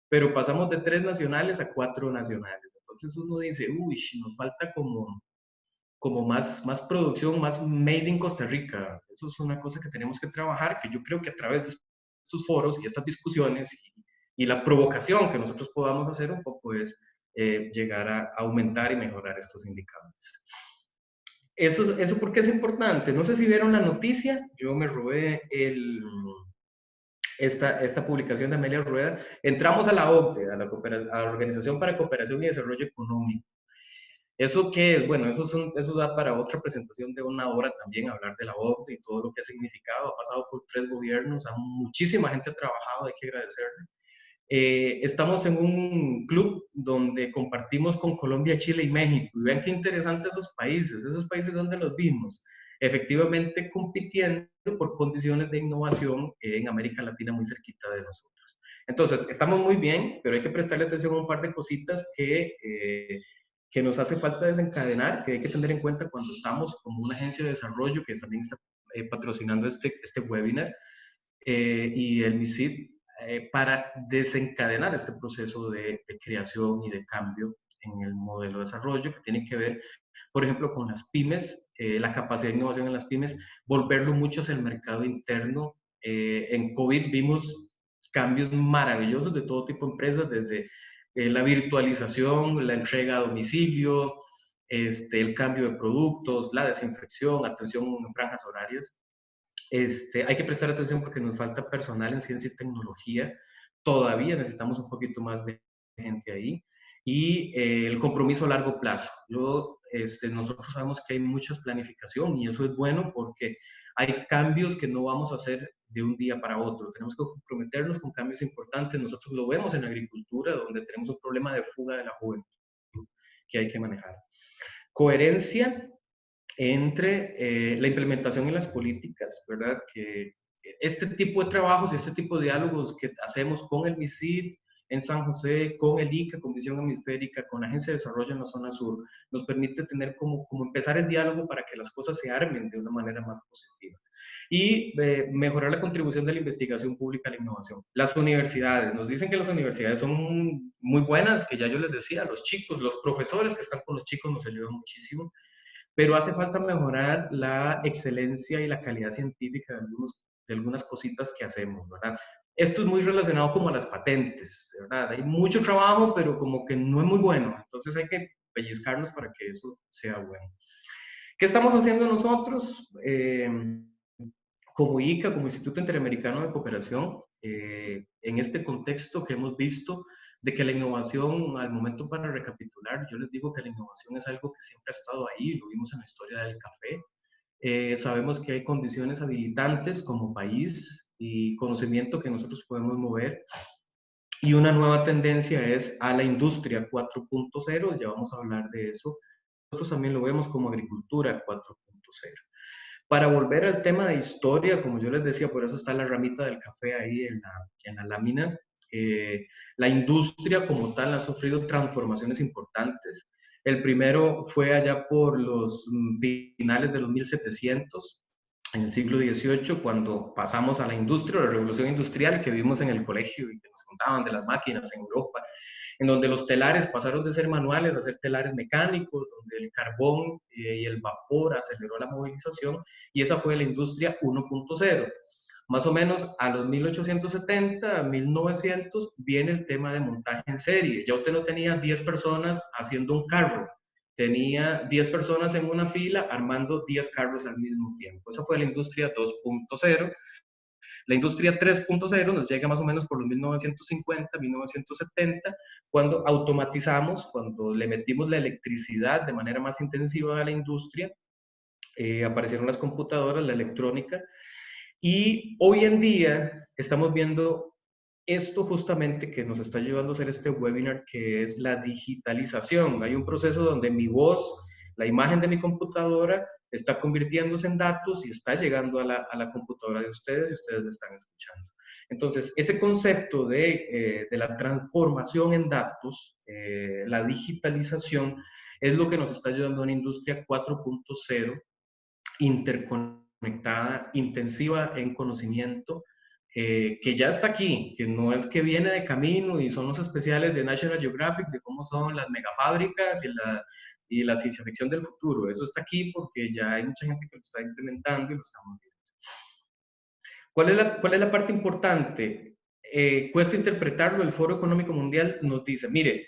pero pasamos de 3 nacionales a 4 nacionales. Entonces uno dice, uy, nos falta como más producción, más made in Costa Rica. Eso es una cosa que tenemos que trabajar, que yo creo que a través de estos foros y estas discusiones y la provocación que nosotros podamos hacer un poco es llegar a aumentar y mejorar estos indicadores. Eso porque es importante. No sé si vieron la noticia, yo me robé esta publicación de Amelia Rueda. Entramos a la OCDE, a la Organización para Cooperación y Desarrollo Económico. ¿Eso qué es? Bueno, eso da para otra presentación de 1 hora también, hablar de la OCDE y todo lo que ha significado. Ha pasado por 3 gobiernos, muchísima gente ha trabajado, hay que agradecerle. Estamos en un club donde compartimos con Colombia, Chile y México. Y vean qué interesante esos países donde los vimos, efectivamente compitiendo por condiciones de innovación en América Latina muy cerquita de nosotros. Entonces, estamos muy bien, pero hay que prestarle atención a un par de cositas que nos hace falta desencadenar, que hay que tener en cuenta cuando estamos como una agencia de desarrollo que también está patrocinando este webinar y el MISID, para desencadenar este proceso de creación y de cambio en el modelo de desarrollo, que tiene que ver, por ejemplo, con las pymes, la capacidad de innovación en las pymes, volverlo mucho hacia el mercado interno. En COVID vimos cambios maravillosos de todo tipo de empresas, desde la virtualización, la entrega a domicilio, el cambio de productos, la desinfección, atención en franjas horarias. Hay que prestar atención porque nos falta personal en ciencia y tecnología. Todavía necesitamos un poquito más de gente ahí. Y el compromiso a largo plazo. Nosotros sabemos que hay mucha planificación y eso es bueno porque hay cambios que no vamos a hacer de un día para otro. Tenemos que comprometernos con cambios importantes. Nosotros lo vemos en la agricultura, donde tenemos un problema de fuga de la juventud que hay que manejar. Coherencia entre la implementación y las políticas, ¿verdad? Que este tipo de trabajos, este tipo de diálogos que hacemos con el MISID en San José, con el ICA, con Visión Hemisférica, con la Agencia de Desarrollo en la Zona Sur, nos permite tener como empezar el diálogo para que las cosas se armen de una manera más positiva. Y mejorar la contribución de la investigación pública a la innovación. Las universidades, nos dicen que las universidades son muy buenas, que ya yo les decía, los chicos, los profesores que están con los chicos nos ayudan muchísimo, pero hace falta mejorar la excelencia y la calidad científica de algunas cositas que hacemos, ¿verdad? Esto es muy relacionado como a las patentes, ¿verdad? Hay mucho trabajo, pero como que no es muy bueno, entonces hay que pellizcarnos para que eso sea bueno. ¿Qué estamos haciendo nosotros? Como ICA, como Instituto Interamericano de Cooperación, en este contexto que hemos visto de que la innovación, al momento para recapitular, yo les digo que la innovación es algo que siempre ha estado ahí, lo vimos en la historia del café. Sabemos que hay condiciones habilitantes como país y conocimiento que nosotros podemos mover. Y una nueva tendencia es a la industria 4.0, ya vamos a hablar de eso. Nosotros también lo vemos como agricultura 4.0. Para volver al tema de historia, como yo les decía, por eso está la ramita del café ahí en la lámina. La industria como tal ha sufrido transformaciones importantes. El primero fue allá por los finales de los 1700, en el siglo XVIII, cuando pasamos a la industria, la revolución industrial que vimos en el colegio y que nos contaban de las máquinas en Europa, en donde los telares pasaron de ser manuales a ser telares mecánicos, donde el carbón y el vapor aceleró la movilización, y esa fue la industria 1.0. Más o menos a los 1870, 1900, viene el tema de montaje en serie. Ya usted no tenía 10 personas haciendo un carro, tenía 10 personas en una fila armando 10 carros al mismo tiempo. Esa fue la industria 2.0. La industria 3.0 nos llega más o menos por los 1950, 1970, cuando automatizamos, cuando le metimos la electricidad de manera más intensiva a la industria, aparecieron las computadoras, la electrónica, y hoy en día estamos viendo esto justamente que nos está llevando a hacer este webinar, que es la digitalización. Hay un proceso donde mi voz, la imagen de mi computadora, está convirtiéndose en datos y está llegando a la computadora de ustedes y ustedes la están escuchando. Entonces, ese concepto de la transformación en datos, la digitalización, es lo que nos está ayudando a una industria 4.0 interconectada, intensiva en conocimiento, que ya está aquí, que no es que viene de camino y son los especiales de National Geographic de cómo son las megafábricas y la ciencia ficción del futuro. Eso está aquí porque ya hay mucha gente que lo está implementando y lo estamos viendo. ¿Cuál es la parte importante? Cuesta interpretarlo. El Foro Económico Mundial nos dice, mire,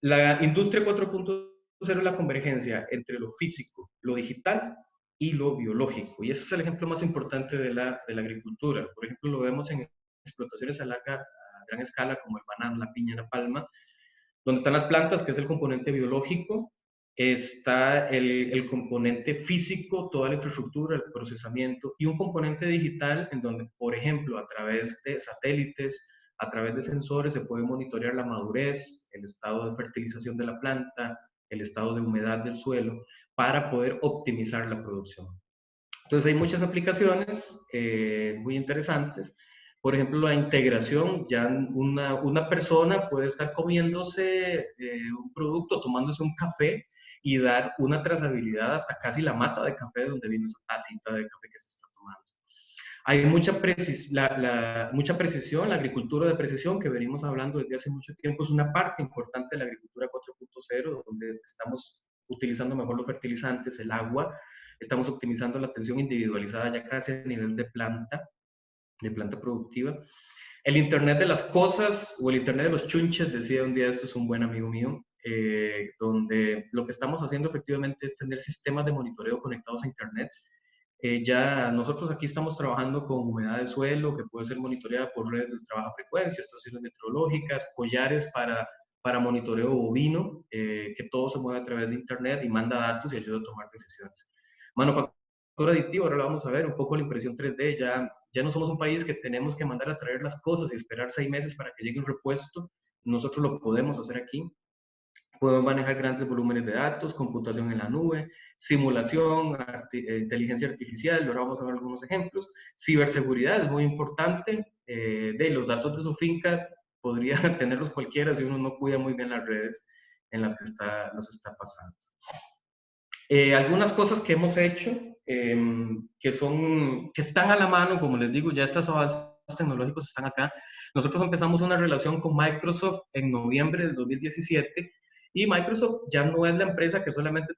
la industria 4.0 es la convergencia entre lo físico, lo digital y lo biológico. Y ese es el ejemplo más importante de la agricultura. Por ejemplo, lo vemos en explotaciones a gran escala, como el banano, la piña, la palma, donde están las plantas, que es el componente biológico, está el componente físico, toda la infraestructura, el procesamiento, y un componente digital en donde, por ejemplo, a través de satélites, a través de sensores, se puede monitorear la madurez, el estado de fertilización de la planta, el estado de humedad del suelo, para poder optimizar la producción. Entonces hay muchas aplicaciones muy interesantes. Por ejemplo, la integración, ya una persona puede estar comiéndose un producto, tomándose un café y dar una trazabilidad hasta casi la mata de café donde viene esa tacita de café que se está tomando. Hay mucha precisión, la agricultura de precisión que venimos hablando desde hace mucho tiempo es una parte importante de la agricultura 4.0, donde estamos utilizando mejor los fertilizantes, el agua, estamos optimizando la atención individualizada ya casi a nivel de planta productiva. El Internet de las cosas o el Internet de los chunches, decía un día, esto es un buen amigo mío, donde lo que estamos haciendo efectivamente es tener sistemas de monitoreo conectados a Internet. Ya nosotros aquí estamos trabajando con humedad de suelo, que puede ser monitoreada por redes de baja frecuencia, estaciones meteorológicas, collares para monitoreo bovino, que todo se mueve a través de Internet y manda datos y ayuda a tomar decisiones. Manufactura aditiva, ahora lo vamos a ver, un poco la impresión 3D, ya no somos un país que tenemos que mandar a traer las cosas y esperar 6 meses para que llegue un repuesto, nosotros lo podemos hacer aquí. Podemos manejar grandes volúmenes de datos, computación en la nube, simulación, inteligencia artificial, ahora vamos a ver algunos ejemplos. Ciberseguridad es muy importante, de los datos de su finca podría tenerlos cualquiera si uno no cuida muy bien las redes en las que los está pasando. Algunas cosas que hemos hecho, que están a la mano, como les digo, ya estos avances tecnológicos están acá. Nosotros empezamos una relación con Microsoft en noviembre del 2017, y Microsoft ya no es la empresa que solamente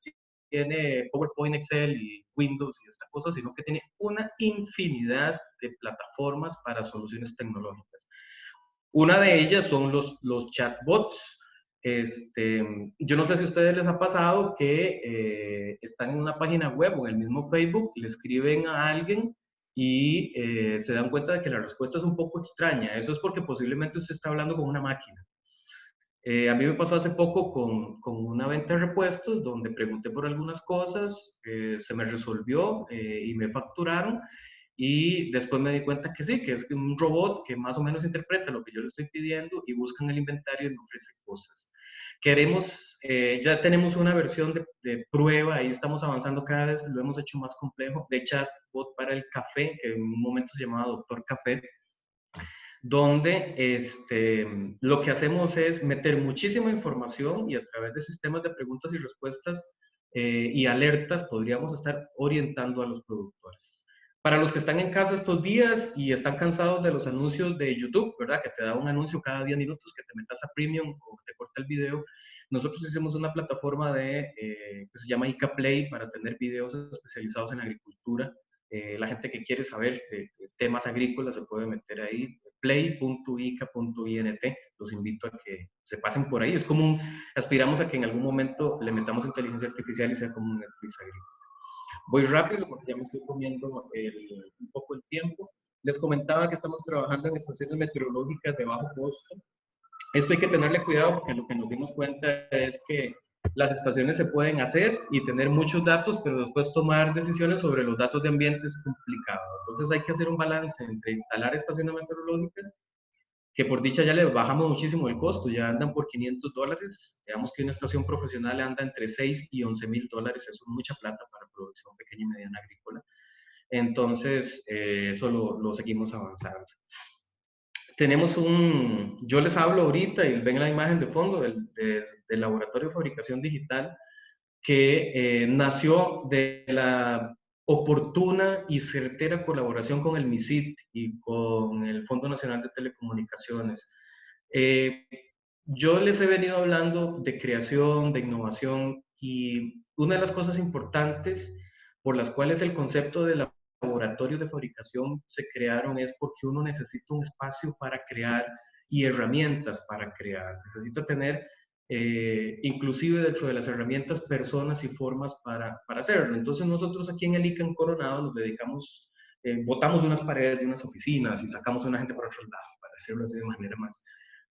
tiene PowerPoint, Excel y Windows y esta cosa, sino que tiene una infinidad de plataformas para soluciones tecnológicas. Una de ellas son los chatbots. Yo no sé si a ustedes les ha pasado que están en una página web o en el mismo Facebook, le escriben a alguien y se dan cuenta de que la respuesta es un poco extraña. Eso es porque posiblemente usted está hablando con una máquina. A mí me pasó hace poco con una venta de repuestos donde pregunté por algunas cosas, se me resolvió y me facturaron, y después me di cuenta que sí, que es un robot que más o menos interpreta lo que yo le estoy pidiendo y busca en el inventario y me ofrece cosas. Ya tenemos una versión de prueba, ahí estamos avanzando cada vez, lo hemos hecho más complejo, de chatbot para el café, que en un momento se llamaba Doctor Café, donde lo que hacemos es meter muchísima información y a través de sistemas de preguntas y respuestas y alertas podríamos estar orientando a los productores. Para los que están en casa estos días y están cansados de los anuncios de YouTube, ¿verdad? Que te da un anuncio cada 10 minutos, que te metas a Premium o te corta el video. Nosotros hicimos una plataforma que se llama ICA Play para tener videos especializados en agricultura. La gente que quiere saber de temas agrícolas se puede meter ahí, play.ica.int. Los invito a que se pasen por ahí. Aspiramos a que en algún momento le metamos inteligencia artificial y sea como un Netflix agrícola. Voy rápido porque ya me estoy comiendo un poco el tiempo. Les comentaba que estamos trabajando en estaciones meteorológicas de bajo costo. Esto hay que tenerle cuidado porque lo que nos dimos cuenta es que las estaciones se pueden hacer y tener muchos datos, pero después tomar decisiones sobre los datos de ambiente es complicado. Entonces hay que hacer un balance entre instalar estaciones meteorológicas, que por dicha ya le bajamos muchísimo el costo, ya andan por $500. Digamos que una estación profesional anda entre 6 y 11 mil dólares, eso es mucha plata para producción pequeña y mediana agrícola. Entonces, eso lo seguimos avanzando. Tenemos yo les hablo ahorita y ven la imagen de fondo del laboratorio de fabricación digital que nació de la oportuna y certera colaboración con el MISIT y con el Fondo Nacional de Telecomunicaciones. Yo les he venido hablando de creación, de innovación, y una de las cosas importantes por las cuales el concepto de laboratorios de fabricación se crearon es porque uno necesita un espacio para crear y herramientas para crear. Necesita tener, inclusive dentro de las herramientas, personas y formas para hacerlo. Entonces nosotros aquí en el ICA en Coronado nos dedicamos, botamos unas paredes de unas oficinas y sacamos a una gente por otro lado, para hacerlo así de manera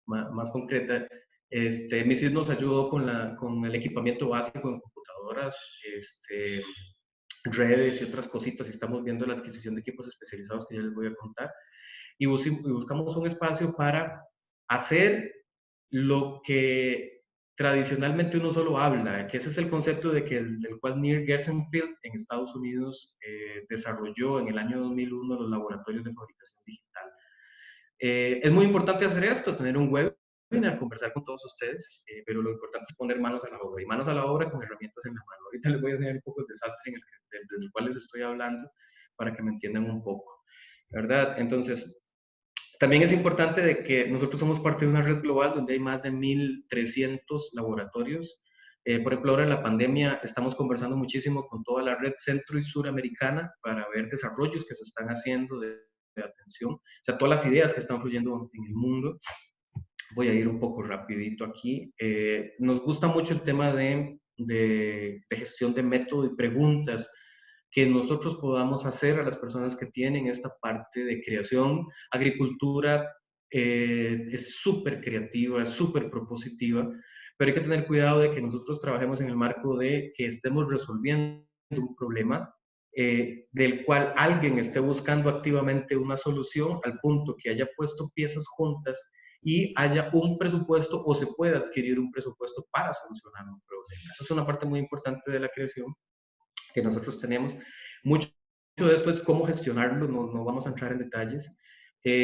más concreta. MISID nos ayudó con el equipamiento básico en computadoras, redes y otras cositas, y estamos viendo la adquisición de equipos especializados que ya les voy a contar, y buscamos un espacio para hacer lo que tradicionalmente uno solo habla, que ese es el concepto del cual Neil Gershenfeld en Estados Unidos desarrolló en el año 2001 los laboratorios de fabricación digital. Es muy importante hacer esto, tener un webinar, conversar con todos ustedes, pero lo importante es poner manos a la obra, y manos a la obra con herramientas en la mano. Ahorita les voy a enseñar un poco el desastre desde el cual les estoy hablando para que me entiendan un poco, ¿verdad? Entonces, también es importante de que nosotros somos parte de una red global donde hay más de 1.300 laboratorios. Por ejemplo, ahora en la pandemia estamos conversando muchísimo con toda la red centro y suramericana para ver desarrollos que se están haciendo de atención, o sea, todas las ideas que están fluyendo en el mundo. Voy a ir un poco rapidito aquí. Nos gusta mucho el tema de gestión de método y preguntas que nosotros podamos hacer a las personas que tienen esta parte de creación. Agricultura es súper creativa, es súper propositiva, pero hay que tener cuidado de que nosotros trabajemos en el marco de que estemos resolviendo un problema del cual alguien esté buscando activamente una solución, al punto que haya puesto piezas juntas y haya un presupuesto o se pueda adquirir un presupuesto para solucionar un problema. Eso es una parte muy importante de la creación que nosotros tenemos. Mucho de esto es cómo gestionarlo, no vamos a entrar en detalles.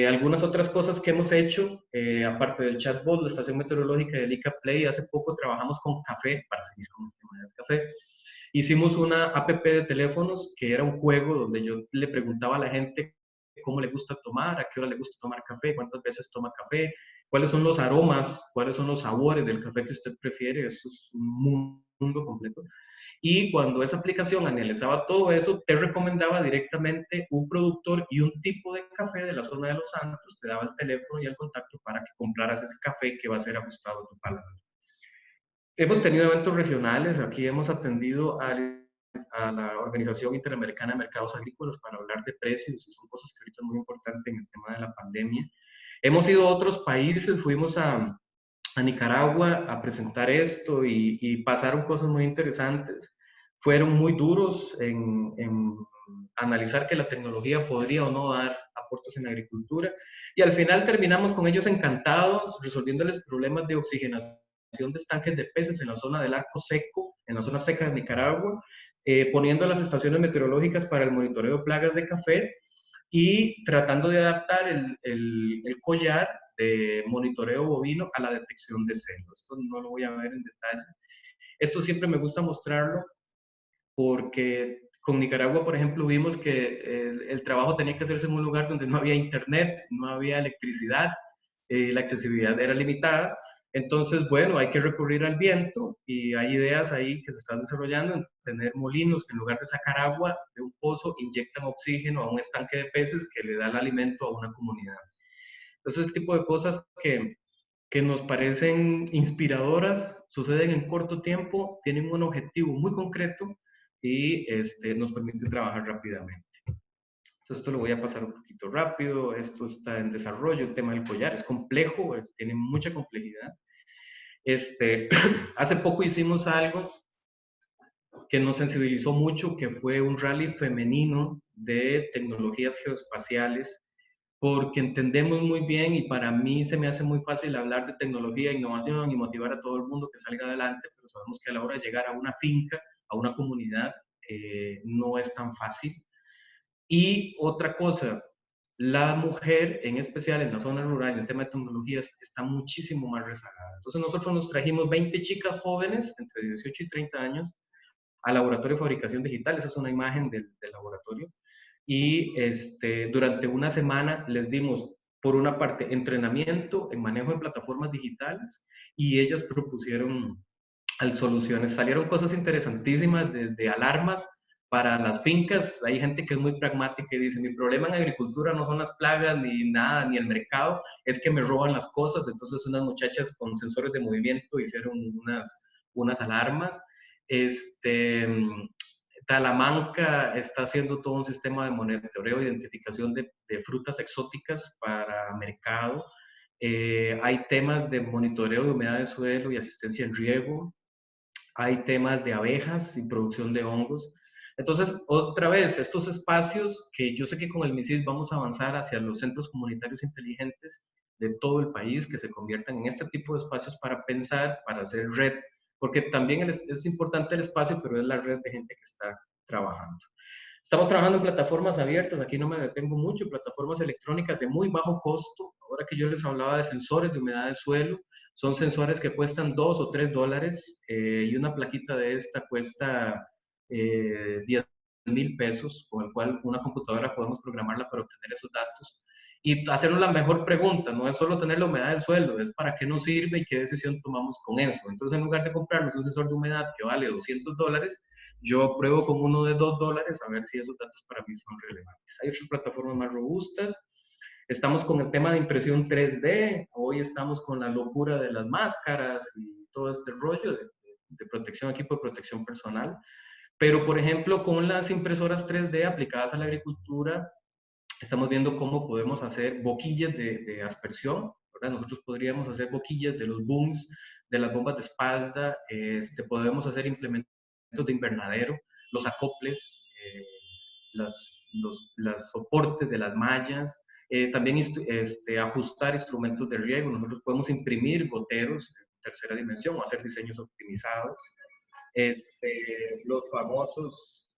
Algunas otras cosas que hemos hecho, aparte del chatbot, la estación meteorológica del ICA Play, hace poco trabajamos con café, para seguir con el tema del café. Hicimos una app de teléfonos que era un juego donde yo le preguntaba a la gente cómo le gusta tomar, a qué hora le gusta tomar café, cuántas veces toma café, cuáles son los aromas, cuáles son los sabores del café que usted prefiere. Eso es un mundo completo. Y cuando esa aplicación analizaba todo eso, te recomendaba directamente un productor y un tipo de café de la zona de Los Santos, te daba el teléfono y el contacto para que compraras ese café que va a ser ajustado a tu paladar. Hemos tenido eventos regionales, aquí hemos atendido a la Organización Interamericana de Mercados Agrícolas para hablar de precios, y son cosas que ahorita es muy importante en el tema de la pandemia. Hemos ido a otros países, fuimos a Nicaragua a presentar esto y pasaron cosas muy interesantes. Fueron muy duros en analizar que la tecnología podría o no dar aportes en agricultura, y al final terminamos con ellos encantados, resolviéndoles problemas de oxigenación de estanques de peces en la zona del Arco Seco, en la zona seca de Nicaragua, poniendo las estaciones meteorológicas para el monitoreo de plagas de café y tratando de adaptar el collar de monitoreo bovino a la detección de celos. Esto no lo voy a ver en detalle. Esto siempre me gusta mostrarlo porque con Nicaragua, por ejemplo, vimos que el trabajo tenía que hacerse en un lugar donde no había internet, no había electricidad, la accesibilidad era limitada. Entonces, bueno, hay que recurrir al viento, y hay ideas ahí que se están desarrollando en tener molinos que en lugar de sacar agua de un pozo, inyectan oxígeno a un estanque de peces que le da el alimento a una comunidad. Entonces, este tipo de cosas que nos parecen inspiradoras, suceden en corto tiempo, tienen un objetivo muy concreto y nos permiten trabajar rápidamente. Entonces, esto lo voy a pasar un poquito rápido. Esto está en desarrollo, el tema del collar. Es complejo, tiene mucha complejidad. Hace poco hicimos algo que nos sensibilizó mucho, que fue un rally femenino de tecnologías geoespaciales, porque entendemos muy bien y para mí se me hace muy fácil hablar de tecnología, innovación y motivar a todo el mundo que salga adelante, pero sabemos que a la hora de llegar a una finca, a una comunidad, no es tan fácil. Y otra cosa, la mujer, en especial en la zona rural, en el tema de tecnologías, está muchísimo más rezagada. Entonces nosotros nos trajimos 20 chicas jóvenes, entre 18 y 30 años, al laboratorio de fabricación digital. Esa es una imagen del laboratorio. Y durante una semana les dimos, por una parte, entrenamiento en manejo de plataformas digitales y ellas propusieron soluciones. Salieron cosas interesantísimas, desde alarmas para las fincas. Hay gente que es muy pragmática y dice, mi problema en agricultura no son las plagas ni nada, ni el mercado, es que me roban las cosas. Entonces unas muchachas con sensores de movimiento hicieron unas alarmas. Talamanca está haciendo todo un sistema de monitoreo e identificación de frutas exóticas para mercado. Hay temas de monitoreo de humedad de suelo y asistencia en riego. Hay temas de abejas y producción de hongos. Entonces, otra vez, estos espacios que yo sé que con el MISID vamos a avanzar hacia los centros comunitarios inteligentes de todo el país, que se conviertan en este tipo de espacios para pensar, para hacer red, porque también es importante el espacio, pero es la red de gente que está trabajando. Estamos trabajando en plataformas abiertas, aquí no me detengo mucho, plataformas electrónicas de muy bajo costo. Ahora que yo les hablaba de sensores de humedad de suelo, son sensores que cuestan $2 o $3 y una plaquita de esta cuesta 10,000 pesos, con el cual una computadora podemos programarla para obtener esos datos. Y hacernos la mejor pregunta, no es solo tener la humedad del suelo, es para qué nos sirve y qué decisión tomamos con eso. Entonces, en lugar de comprarnos un sensor de humedad que vale $200, yo pruebo con uno de $2 a ver si esos datos para mí son relevantes. Hay otras plataformas más robustas. Estamos con el tema de impresión 3D. Hoy estamos con la locura de las máscaras y todo este rollo de protección, equipo de protección personal. Pero, por ejemplo, con las impresoras 3D aplicadas a la agricultura, estamos viendo cómo podemos hacer boquillas de aspersión, ¿verdad? Nosotros podríamos hacer boquillas de los booms, de las bombas de espalda, podemos hacer implementos de invernadero, los acoples, los soportes de las mallas, también ajustar instrumentos de riego. Nosotros podemos imprimir goteros en tercera dimensión o hacer diseños optimizados. Los famosos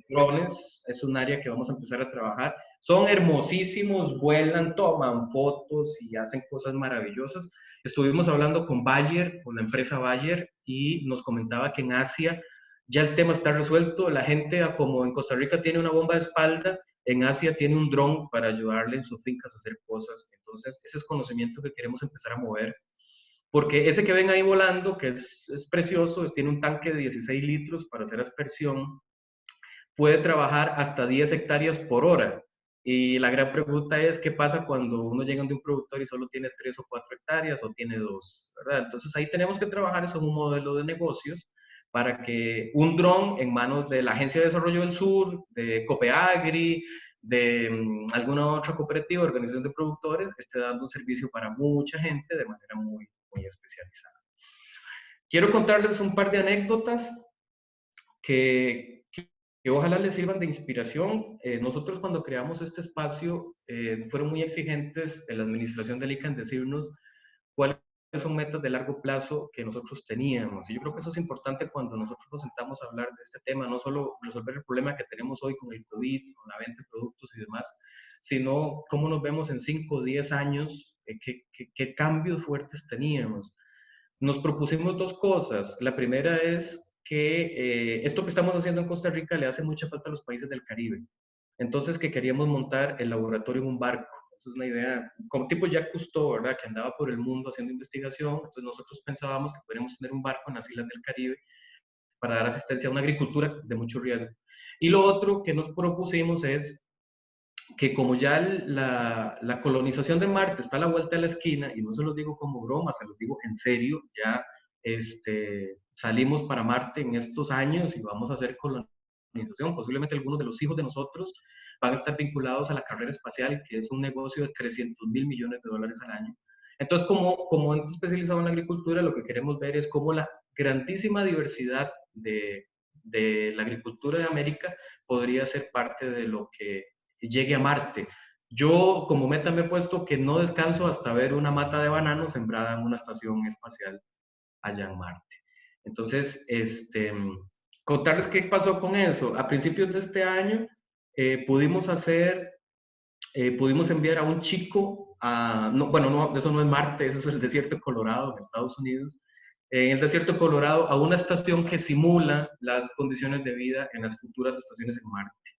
drones es un área que vamos a empezar a trabajar. Son hermosísimos, vuelan, toman fotos y hacen cosas maravillosas. Estuvimos hablando con Bayer, con la empresa Bayer, y nos comentaba que en Asia ya el tema está resuelto. La gente, como en Costa Rica tiene una bomba de espalda, en Asia tiene un dron para ayudarle en sus fincas a hacer cosas. Entonces, ese es conocimiento que queremos empezar a mover. Porque ese que ven ahí volando, que es precioso, tiene un tanque de 16 litros para hacer aspersión, puede trabajar hasta 10 hectáreas por hora. Y la gran pregunta es, ¿qué pasa cuando uno llega de un productor y solo tiene 3 o 4 hectáreas o tiene 2? ¿Verdad? Entonces ahí tenemos que trabajar eso en un modelo de negocios para que un dron en manos de la Agencia de Desarrollo del Sur, de Copeagri, de alguna otra cooperativa, organización de productores, esté dando un servicio para mucha gente de manera muy, muy especializada. Quiero contarles un par de anécdotas que ojalá les sirvan de inspiración. Nosotros cuando creamos este espacio fueron muy exigentes en la administración del ICA en decirnos cuáles son metas de largo plazo que nosotros teníamos. Y yo creo que eso es importante cuando nosotros nos sentamos a hablar de este tema, no solo resolver el problema que tenemos hoy con el COVID, con la venta de productos y demás, sino cómo nos vemos en 5 o 10 años, qué cambios fuertes teníamos. Nos propusimos dos cosas. La primera es que esto que estamos haciendo en Costa Rica le hace mucha falta a los países del Caribe. Entonces, que queríamos montar el laboratorio en un barco. Esa es una idea, como tipo Jacques Cousteau, ¿verdad? Que andaba por el mundo haciendo investigación. Entonces, nosotros pensábamos que podríamos tener un barco en las islas del Caribe para dar asistencia a una agricultura de mucho riesgo. Y lo otro que nos propusimos es que como ya la colonización de Marte está a la vuelta de la esquina, y no se los digo como broma, se los digo en serio, ya salimos para Marte en estos años y vamos a hacer colonización, posiblemente algunos de los hijos de nosotros van a estar vinculados a la carrera espacial, que es un negocio de 300.000 millones de dólares al año. Entonces, como ente especializado en la agricultura, lo que queremos ver es cómo la grandísima diversidad de la agricultura de América podría ser parte de lo que llegue a Marte. Yo como meta me he puesto que no descanso hasta ver una mata de banano sembrada en una estación espacial allá en Marte. Entonces, contarles qué pasó con eso. A principios de este año pudimos enviar a un chico a, no, bueno, no, eso no es Marte, eso es el desierto de Colorado en Estados Unidos, en el desierto de Colorado a una estación que simula las condiciones de vida en las futuras estaciones en Marte.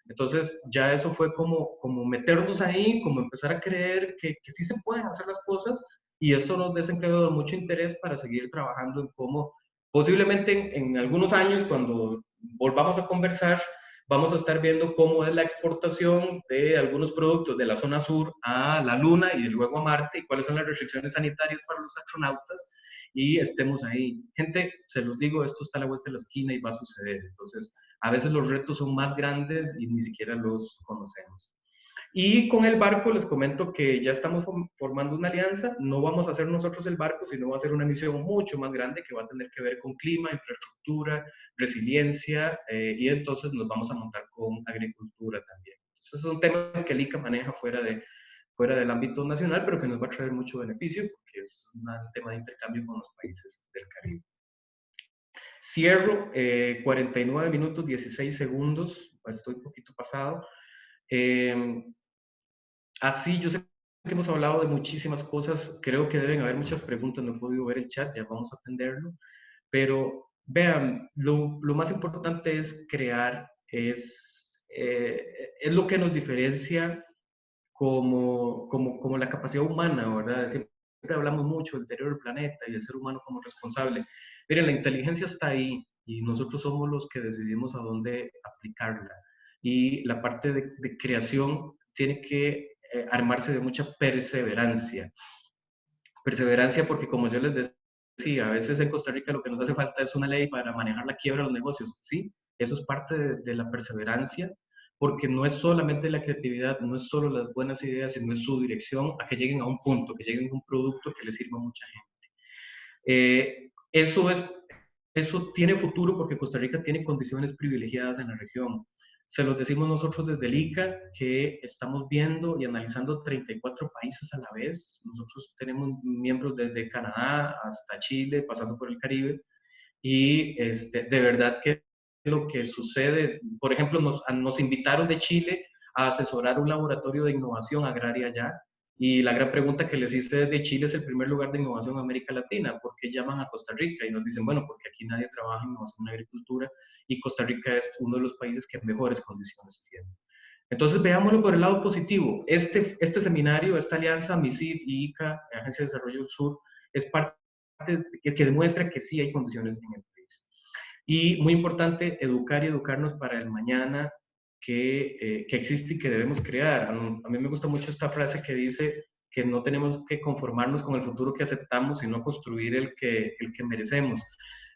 Entonces ya eso fue como meternos ahí, como empezar a creer que sí se pueden hacer las cosas, y esto nos desencadenó de mucho interés para seguir trabajando en cómo posiblemente en algunos años, cuando volvamos a conversar, vamos a estar viendo cómo es la exportación de algunos productos de la zona sur a la Luna y luego a Marte, y cuáles son las restricciones sanitarias para los astronautas, y estemos ahí. Gente, se los digo, esto está a la vuelta de la esquina y va a suceder. Entonces, a veces los retos son más grandes y ni siquiera los conocemos. Y con el barco les comento que ya estamos formando una alianza. No vamos a hacer nosotros el barco, sino va a ser una misión mucho más grande que va a tener que ver con clima, infraestructura, resiliencia, y entonces nos vamos a montar con agricultura también. Entonces son temas que el ICA maneja fuera del ámbito nacional, pero que nos va a traer mucho beneficio porque es un tema de intercambio con los países del Caribe. Cierro, 49 minutos 16 segundos, estoy un poquito pasado. Así, yo sé que hemos hablado de muchísimas cosas, creo que deben haber muchas preguntas, no he podido ver el chat, ya vamos a atenderlo, pero vean, lo más importante es crear, es lo que nos diferencia como la capacidad humana, ¿verdad? Siempre hablamos mucho del interior del planeta y del ser humano como responsable. Miren, la inteligencia está ahí y nosotros somos los que decidimos a dónde aplicarla. Y la parte de creación tiene que armarse de mucha perseverancia. Perseverancia porque, como yo les decía, a veces en Costa Rica lo que nos hace falta es una ley para manejar la quiebra de los negocios. Sí, eso es parte de la perseverancia, porque no es solamente la creatividad, no es solo las buenas ideas, sino es su dirección a que lleguen a un punto, que lleguen a un producto que le sirva a mucha gente. Eso tiene futuro porque Costa Rica tiene condiciones privilegiadas en la región. Se los decimos nosotros desde el ICA, que estamos viendo y analizando 34 países a la vez. Nosotros tenemos miembros desde Canadá hasta Chile, pasando por el Caribe, y de verdad que lo que sucede, por ejemplo, nos invitaron de Chile a asesorar un laboratorio de innovación agraria allá, y la gran pregunta que les hice desde Chile es el primer lugar de innovación en América Latina. ¿Por qué llaman a Costa Rica? Y nos dicen, bueno, porque aquí nadie trabaja en innovación en agricultura y Costa Rica es uno de los países que mejores condiciones tiene. Entonces, veámoslo por el lado positivo. Este seminario, esta alianza, MISID y ICA, Agencia de Desarrollo del Sur, es parte que demuestra que sí hay condiciones en el país. Y muy importante, educar y educarnos para el mañana que existe y que debemos crear. A mí me gusta mucho esta frase que dice que no tenemos que conformarnos con el futuro que aceptamos, sino construir el que merecemos.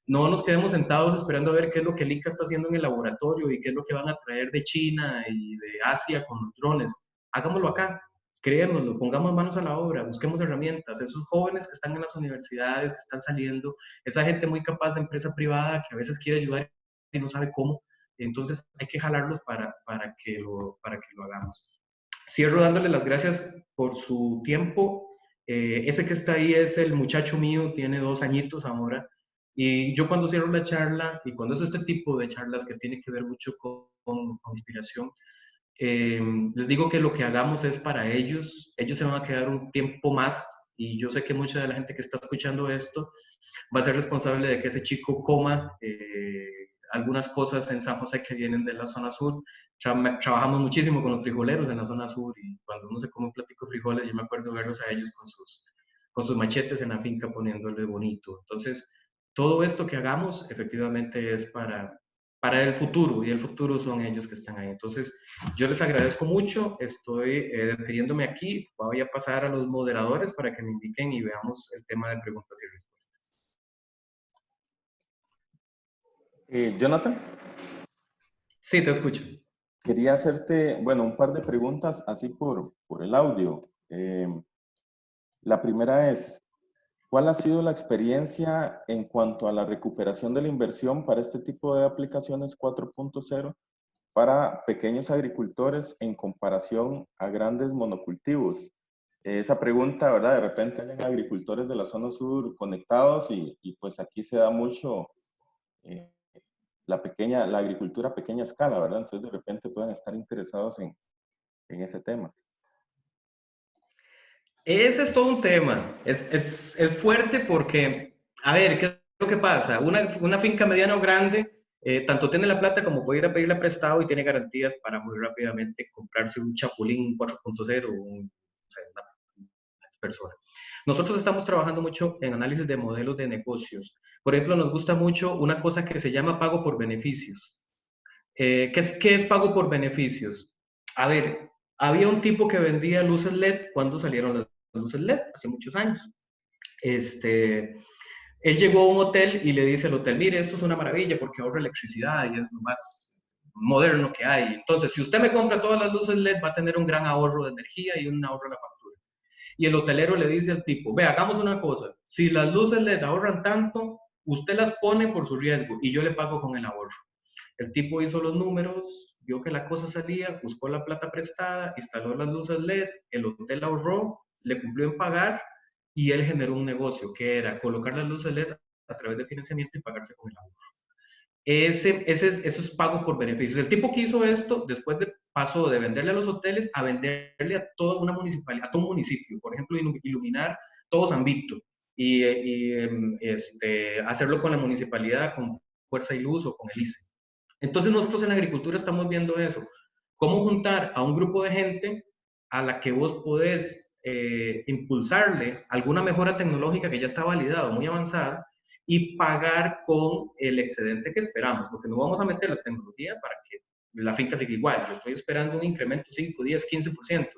No nos quedemos sentados esperando a ver qué es lo que el ICA está haciendo en el laboratorio y qué es lo que van a traer de China y de Asia con los drones. Hagámoslo acá, créanoslo, pongamos manos a la obra, busquemos herramientas. Esos jóvenes que están en las universidades, que están saliendo, esa gente muy capaz de empresa privada que a veces quiere ayudar y no sabe cómo, entonces hay que jalarlos para que lo hagamos. Cierro dándole las gracias por su tiempo. Ese que está ahí es el muchacho mío, tiene 2 añitos ahora. Y yo cuando cierro la charla, y cuando es este tipo de charlas que tiene que ver mucho con inspiración, les digo que lo que hagamos es para ellos. Ellos se van a quedar un tiempo más, y yo sé que mucha de la gente que está escuchando esto va a ser responsable de que ese chico coma algunas cosas en San José que vienen de la zona sur. Trabajamos muchísimo con los frijoleros en la zona sur, y cuando uno se come un platico de frijoles, yo me acuerdo verlos a ellos con sus machetes en la finca poniéndole bonito. Entonces, todo esto que hagamos efectivamente es para el futuro, y el futuro son ellos que están ahí. Entonces, yo les agradezco mucho, estoy despidiéndome aquí, voy a pasar a los moderadores para que me indiquen y veamos el tema de preguntas y respuestas. Jonathan. Sí, te escucho. Quería hacerte, bueno, un par de preguntas así por el audio. La primera es, ¿cuál ha sido la experiencia en cuanto a la recuperación de la inversión para este tipo de aplicaciones 4.0 para pequeños agricultores en comparación a grandes monocultivos? Esa pregunta, ¿verdad? De repente hay agricultores de la zona sur conectados y pues aquí se da mucho eh, la agricultura a pequeña escala, ¿verdad? Entonces de repente pueden estar interesados en ese tema. Ese es todo un tema. Es fuerte porque, a ver, ¿qué es lo que pasa? Una finca mediana o grande, tanto tiene la plata como puede ir a pedirla prestado y tiene garantías para muy rápidamente comprarse un Chapulín 4.0 o o sea, una persona. Nosotros estamos trabajando mucho en análisis de modelos de negocios. Por ejemplo, nos gusta mucho una cosa que se llama pago por beneficios. ¿Qué es pago por beneficios? A ver, había un tipo que vendía luces LED cuando salieron las luces LED, hace muchos años. Él llegó a un hotel y le dice al hotel, mire, esto es una maravilla porque ahorra electricidad y es lo más moderno que hay. Entonces, si usted me compra todas las luces LED, va a tener un gran ahorro de energía y un ahorro en la factura. Y el hotelero le dice al tipo, ve, hagamos una cosa, si las luces LED ahorran tanto, usted las pone por su riesgo y yo le pago con el ahorro. El tipo hizo los números, vio que la cosa salía, buscó la plata prestada, instaló las luces LED, el hotel ahorró, le cumplió en pagar y él generó un negocio que era colocar las luces LED a través de financiamiento y pagarse con el ahorro. Eso es pago por beneficios. El tipo que hizo esto, pasó de venderle a los hoteles a venderle a toda una municipalidad, a todo un municipio. Por ejemplo, iluminar todo San Vito hacerlo con la municipalidad, con Fuerza y Luz o con el ICE. Entonces nosotros en agricultura estamos viendo eso, cómo juntar a un grupo de gente a la que vos podés impulsarle alguna mejora tecnológica que ya está validada, muy avanzada, y pagar con el excedente que esperamos, porque no vamos a meter la tecnología para que la finca siga igual. Yo estoy esperando un incremento 5, 10, 15%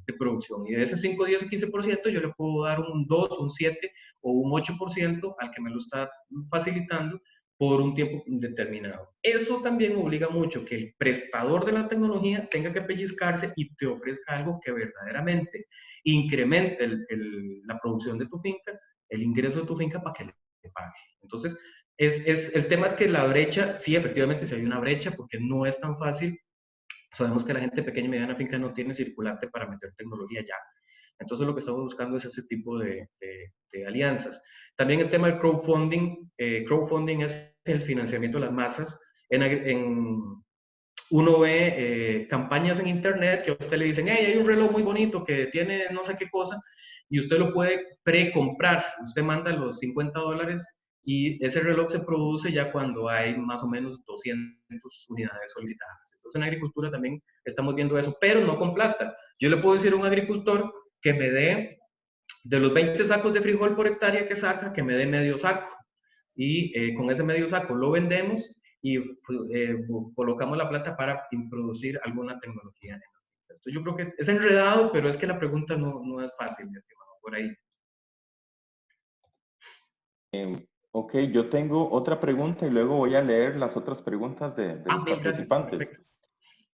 de producción, y de ese 5, 10, 15% yo le puedo dar un 2, un 7 o un 8% al que me lo está facilitando por un tiempo determinado. Eso también obliga mucho que el prestador de la tecnología tenga que pellizcarse y te ofrezca algo que verdaderamente incremente la producción de tu finca, el ingreso de tu finca para que le pague. Entonces, el tema es que la brecha, sí, efectivamente, sí hay una brecha porque no es tan fácil. Sabemos que la gente pequeña y mediana finca no tiene circulante para meter tecnología ya. Entonces lo que estamos buscando es ese tipo de alianzas. También el tema del crowdfunding. Crowdfunding es el financiamiento de las masas. Uno ve campañas en internet que a usted le dicen, hey, hay un reloj muy bonito que tiene no sé qué cosa, y usted lo puede precomprar. Usted manda los $50 y ese reloj se produce ya cuando hay más o menos 200 unidades solicitadas. Entonces en agricultura también estamos viendo eso, pero no con plata. Yo le puedo decir a un agricultor que me dé, de los 20 sacos de frijol por hectárea que saca, que me dé medio saco. Y con ese medio saco lo vendemos y colocamos la plata para introducir alguna tecnología. Esto yo creo que es enredado, pero es que la pregunta no es fácil, mi estimado, por ahí. Ok, yo tengo otra pregunta y luego voy a leer las otras preguntas de los Bien, gracias. participantes. Perfecto.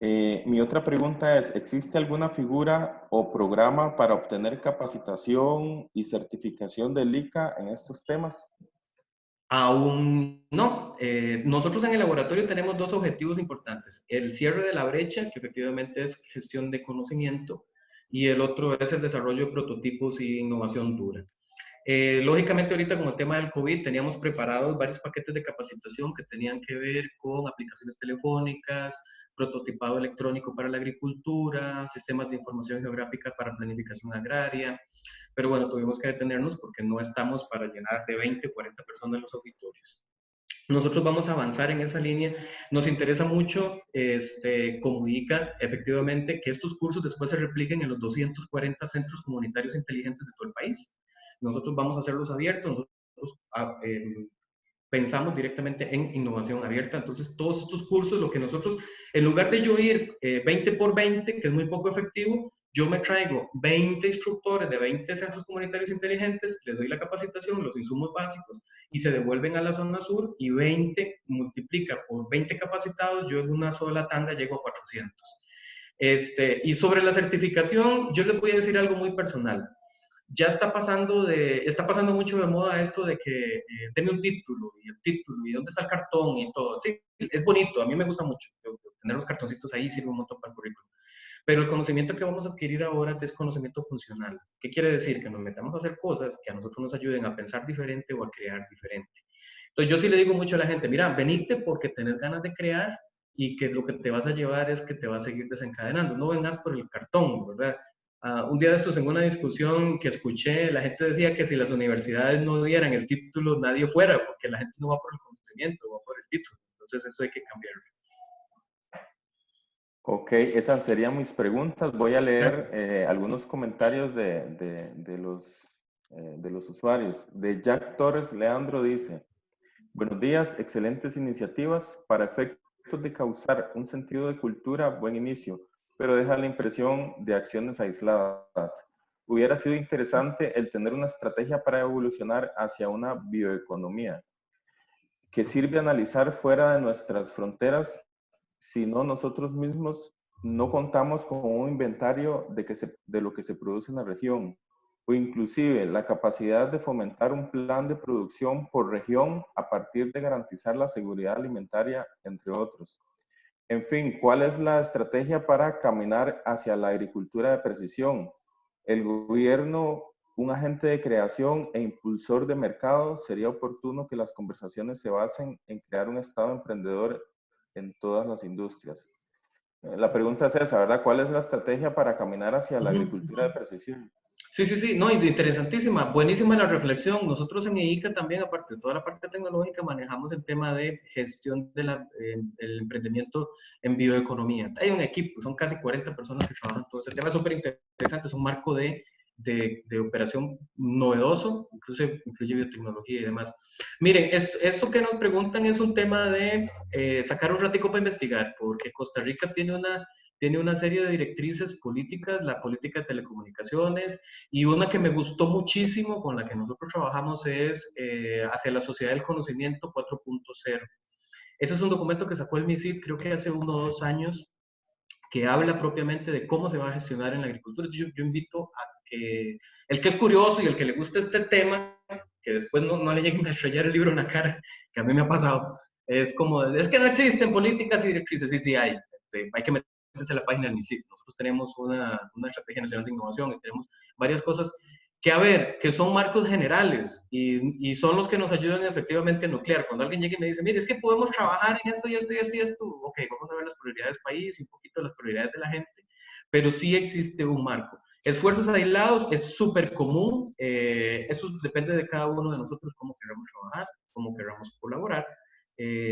Mi otra pregunta es, ¿existe alguna figura o programa para obtener capacitación y certificación del ICA en estos temas? Aún no. Nosotros en el laboratorio tenemos dos objetivos importantes. El cierre de la brecha, que efectivamente es gestión de conocimiento, y el otro es el desarrollo de prototipos y innovación dura. Lógicamente ahorita con el tema del COVID teníamos preparados varios paquetes de capacitación que tenían que ver con aplicaciones telefónicas, prototipado electrónico para la agricultura, sistemas de información geográfica para planificación agraria, pero bueno, tuvimos que detenernos porque no estamos para llenar de 20 o 40 personas los auditorios. Nosotros vamos a avanzar en esa línea. Nos interesa mucho, como ICA, efectivamente, que estos cursos después se repliquen en los 240 centros comunitarios inteligentes de todo el país. Nosotros vamos a hacerlos abiertos, nosotros pensamos directamente en innovación abierta. Entonces, todos estos cursos, lo que nosotros, en lugar de yo ir 20 por 20, que es muy poco efectivo, yo me traigo 20 instructores de 20 centros comunitarios inteligentes, les doy la capacitación, los insumos básicos, y se devuelven a la zona sur, y 20 multiplica por 20 capacitados, yo en una sola tanda llego a 400. Y sobre la certificación, yo les voy a decir algo muy personal. Ya está pasando mucho de moda esto de que deme un título, y dónde está el cartón y todo. Sí, es bonito, a mí me gusta mucho. Tener los cartoncitos ahí sirve un montón para el currículum. Pero el conocimiento que vamos a adquirir ahora es conocimiento funcional. ¿Qué quiere decir? Que nos metamos a hacer cosas que a nosotros nos ayuden a pensar diferente o a crear diferente. Entonces yo sí le digo mucho a la gente, mira, venite porque tenés ganas de crear y que lo que te vas a llevar es que te va a seguir desencadenando. No vengas por el cartón, ¿verdad? Un día de estos, en una discusión que escuché, la gente decía que si las universidades no dieran el título, nadie fuera, porque la gente no va por el conocimiento, va por el título. Entonces eso hay que cambiarlo. Ok, esas serían mis preguntas. Voy a leer algunos comentarios de los usuarios. De Jack Torres Leandro dice: buenos días, excelentes iniciativas. Para efectos de causar un sentido de cultura, buen inicio, pero deja la impresión de acciones aisladas. Hubiera sido interesante el tener una estrategia para evolucionar hacia una bioeconomía que sirve a analizar fuera de nuestras fronteras, si no nosotros mismos no contamos con un inventario de lo que se produce en la región, o inclusive la capacidad de fomentar un plan de producción por región a partir de garantizar la seguridad alimentaria, entre otros. En fin, ¿cuál es la estrategia para caminar hacia la agricultura de precisión? El gobierno, un agente de creación e impulsor de mercado, sería oportuno que las conversaciones se basen en crear un Estado emprendedor en todas las industrias. La pregunta es esa, ¿verdad? ¿Cuál es la estrategia para caminar hacia la agricultura de precisión? Sí, no, interesantísima, buenísima la reflexión. Nosotros en EICA también, aparte de toda la parte tecnológica, manejamos el tema de gestión del emprendimiento en bioeconomía. Hay un equipo, son casi 40 personas que trabajan todo ese tema, es súper interesante, es un marco de operación novedoso, incluye biotecnología y demás. Miren, esto que nos preguntan es un tema de sacar un ratico para investigar, porque Costa Rica tiene una serie de directrices políticas, la política de telecomunicaciones, y una que me gustó muchísimo, con la que nosotros trabajamos, es hacia la sociedad del conocimiento 4.0. Ese es un documento que sacó el MISID, creo que hace 1 o 2 años, que habla propiamente de cómo se va a gestionar en la agricultura. Yo invito a que el que es curioso y el que le gusta este tema, que después no le lleguen a estrellar el libro en la cara, que a mí me ha pasado, es como, es que no existen políticas y directrices. Sí hay. Hay que meterse a la página del MISID. Nosotros tenemos una estrategia nacional de innovación y tenemos varias cosas que, a ver, que son marcos generales y son los que nos ayudan efectivamente a nuclear. Cuando alguien llega y me dice, mire, es que podemos trabajar en esto y esto y esto y esto, ok, vamos a ver las prioridades del país y un poquito las prioridades de la gente, pero sí existe un marco. Esfuerzos aislados es súper común, eso depende de cada uno de nosotros, cómo queramos trabajar, cómo queramos colaborar.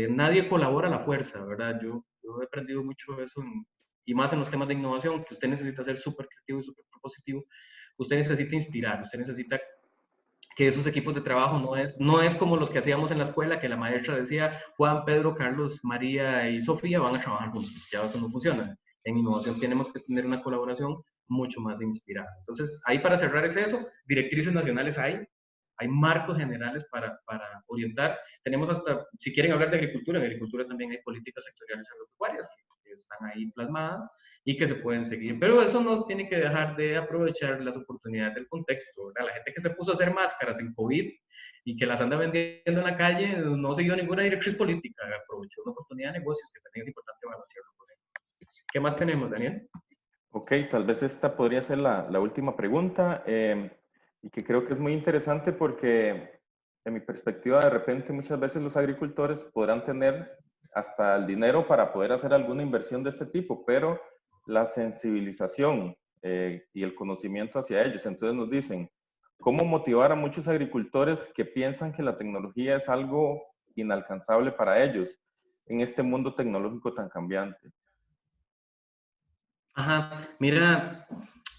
Nadie colabora a la fuerza, ¿verdad? Yo he aprendido mucho eso, y más en los temas de innovación, que usted necesita ser súper creativo y súper propositivo. Usted necesita inspirar, usted necesita que esos equipos de trabajo no es como los que hacíamos en la escuela, que la maestra decía, Juan, Pedro, Carlos, María y Sofía van a trabajar juntos. Ya eso no funciona. En innovación tenemos que tener una colaboración mucho más inspirada. Entonces, ahí para cerrar es eso, directrices nacionales hay marcos generales para orientar. Tenemos hasta, si quieren hablar de agricultura, en agricultura también hay políticas sectoriales agropecuarias que están ahí plasmadas y que se pueden seguir. Pero eso no tiene que dejar de aprovechar las oportunidades del contexto, ¿verdad? La gente que se puso a hacer máscaras en COVID y que las anda vendiendo en la calle no siguió ninguna directriz política, aprovechó una oportunidad de negocios que también es importante balancearlo por ahí. ¿Qué más tenemos, Daniel? Ok, tal vez esta podría ser la última pregunta, y que creo que es muy interesante porque, en mi perspectiva, de repente muchas veces los agricultores podrán tener hasta el dinero para poder hacer alguna inversión de este tipo, pero la sensibilización y el conocimiento hacia ellos. Entonces nos dicen, ¿cómo motivar a muchos agricultores que piensan que la tecnología es algo inalcanzable para ellos en este mundo tecnológico tan cambiante? Ajá, mira,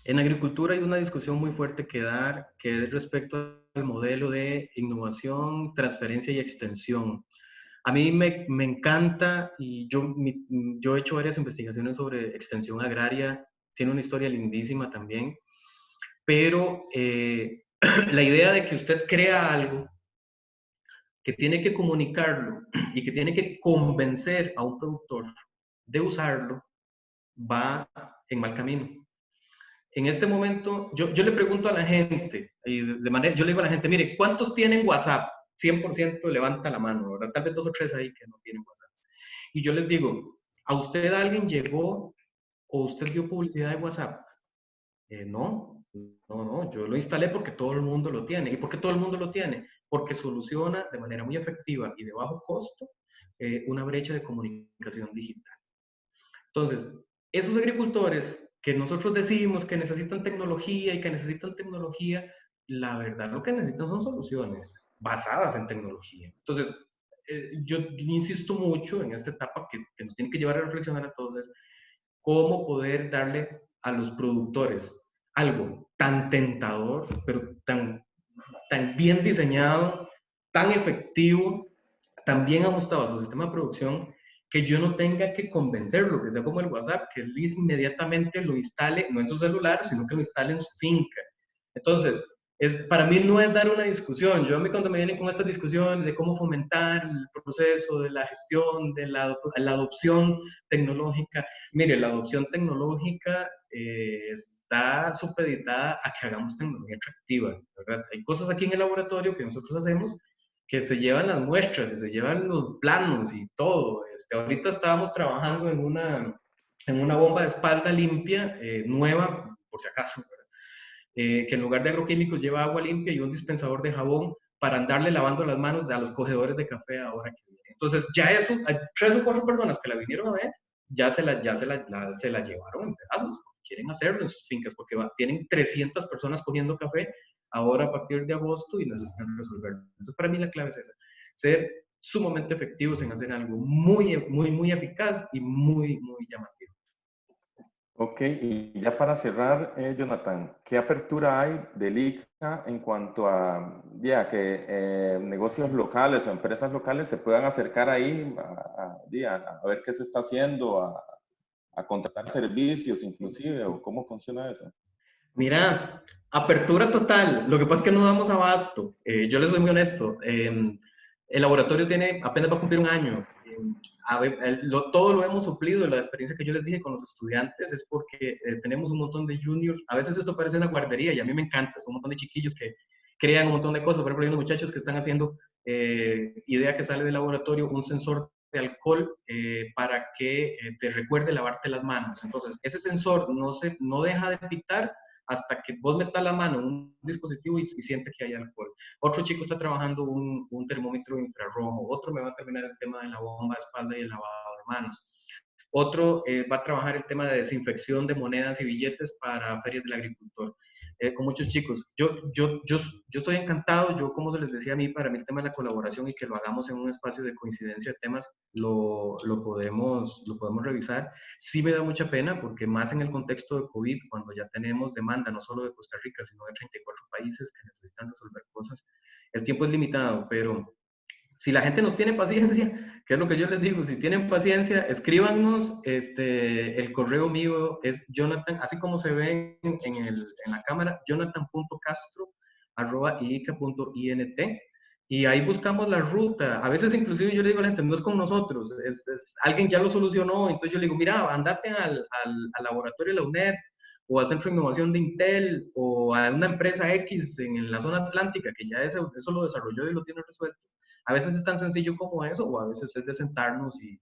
en agricultura hay una discusión muy fuerte que dar, que es respecto al modelo de innovación, transferencia y extensión. A mí me encanta, y yo he hecho varias investigaciones sobre extensión agraria tiene una historia lindísima también, pero la idea de que usted crea algo, que tiene que comunicarlo y que tiene que convencer a un productor de usarlo, va en mal camino. En este momento, yo le pregunto a la gente, y yo le digo a la gente, mire, ¿cuántos tienen WhatsApp? 100% levanta la mano, ¿verdad? Tal vez 2 o 3 ahí que no tienen WhatsApp. Y yo les digo, ¿a usted alguien llegó o usted dio publicidad de WhatsApp? No, yo lo instalé porque todo el mundo lo tiene. ¿Y por qué todo el mundo lo tiene? Porque soluciona de manera muy efectiva y de bajo costo una brecha de comunicación digital. Entonces, esos agricultores que nosotros decimos que necesitan tecnología y que necesitan tecnología, la verdad lo que necesitan son soluciones basadas en tecnología. Entonces, yo insisto mucho en esta etapa que nos tiene que llevar a reflexionar a todos es cómo poder darle a los productores algo tan tentador, pero tan bien diseñado, tan efectivo, tan bien ajustado a su sistema de producción, que yo no tenga que convencerlo, que sea como el WhatsApp, que él inmediatamente lo instale, no en su celular, sino que lo instale en su finca. Entonces, para mí no es dar una discusión. Yo cuando me vienen con estas discusiones de cómo fomentar el proceso de la gestión, de la adopción tecnológica, mire, la adopción tecnológica está supeditada a que hagamos tecnología atractiva, ¿verdad? Hay cosas aquí en el laboratorio que nosotros hacemos que se llevan las muestras y se llevan los planos y todo. Ahorita estábamos trabajando en una bomba de espalda limpia, nueva, por si acaso, que en lugar de agroquímicos lleva agua limpia y un dispensador de jabón para andarle lavando las manos a los cogedores de café ahora que vienen. Entonces, ya eso, hay 3 o 4 personas que la vinieron a ver, ya se la llevaron en pedazos, quieren hacerlo en sus fincas, porque tienen 300 personas cogiendo café ahora a partir de agosto y necesitan resolverlo. Entonces, para mí la clave es esa, ser sumamente efectivos en hacer algo muy, muy, muy eficaz y muy, muy llamativo. Ok, y ya para cerrar, Jonathan, ¿qué apertura hay del ICA en cuanto a ya, que negocios locales o empresas locales se puedan acercar ahí a ver qué se está haciendo, a contratar servicios inclusive, o cómo funciona eso? Mira, apertura total. Lo que pasa es que no damos abasto. Yo les soy muy honesto. El laboratorio apenas va a cumplir un año. Todo lo hemos suplido. La experiencia que yo les dije con los estudiantes es porque tenemos un montón de juniors. A veces esto parece una guardería y a mí me encanta. Es un montón de chiquillos que crean un montón de cosas. Por ejemplo, hay unos muchachos que están haciendo idea que sale del laboratorio, un sensor de alcohol para que te recuerde lavarte las manos. Entonces, ese sensor no deja de pitar hasta que vos metas la mano en un dispositivo y siente que hay alcohol. Otro chico está trabajando un termómetro infrarrojo, otro me va a terminar el tema de la bomba de espalda y el lavado de manos. Otro va a trabajar el tema de desinfección de monedas y billetes para ferias del agricultor. Con muchos chicos. Yo estoy encantado, yo como se les decía a mí, para mí el tema de la colaboración y que lo hagamos en un espacio de coincidencia de temas, lo podemos revisar. Sí me da mucha pena porque más en el contexto de COVID, cuando ya tenemos demanda no solo de Costa Rica, sino de 34 países que necesitan resolver cosas, el tiempo es limitado, pero si la gente nos tiene paciencia, que es lo que yo les digo, si tienen paciencia, escríbanos, el correo mío es Jonathan, así como se ve en la cámara, jonathan.castro@iica.int, y ahí buscamos la ruta. A veces inclusive yo le digo a la gente, no es con nosotros, alguien ya lo solucionó, entonces yo le digo, mira, andate al laboratorio de la UNED, o al Centro de Innovación de Intel, o a una empresa X en la zona atlántica, que ya eso lo desarrolló y lo tiene resuelto. A veces es tan sencillo como eso, o a veces es de sentarnos y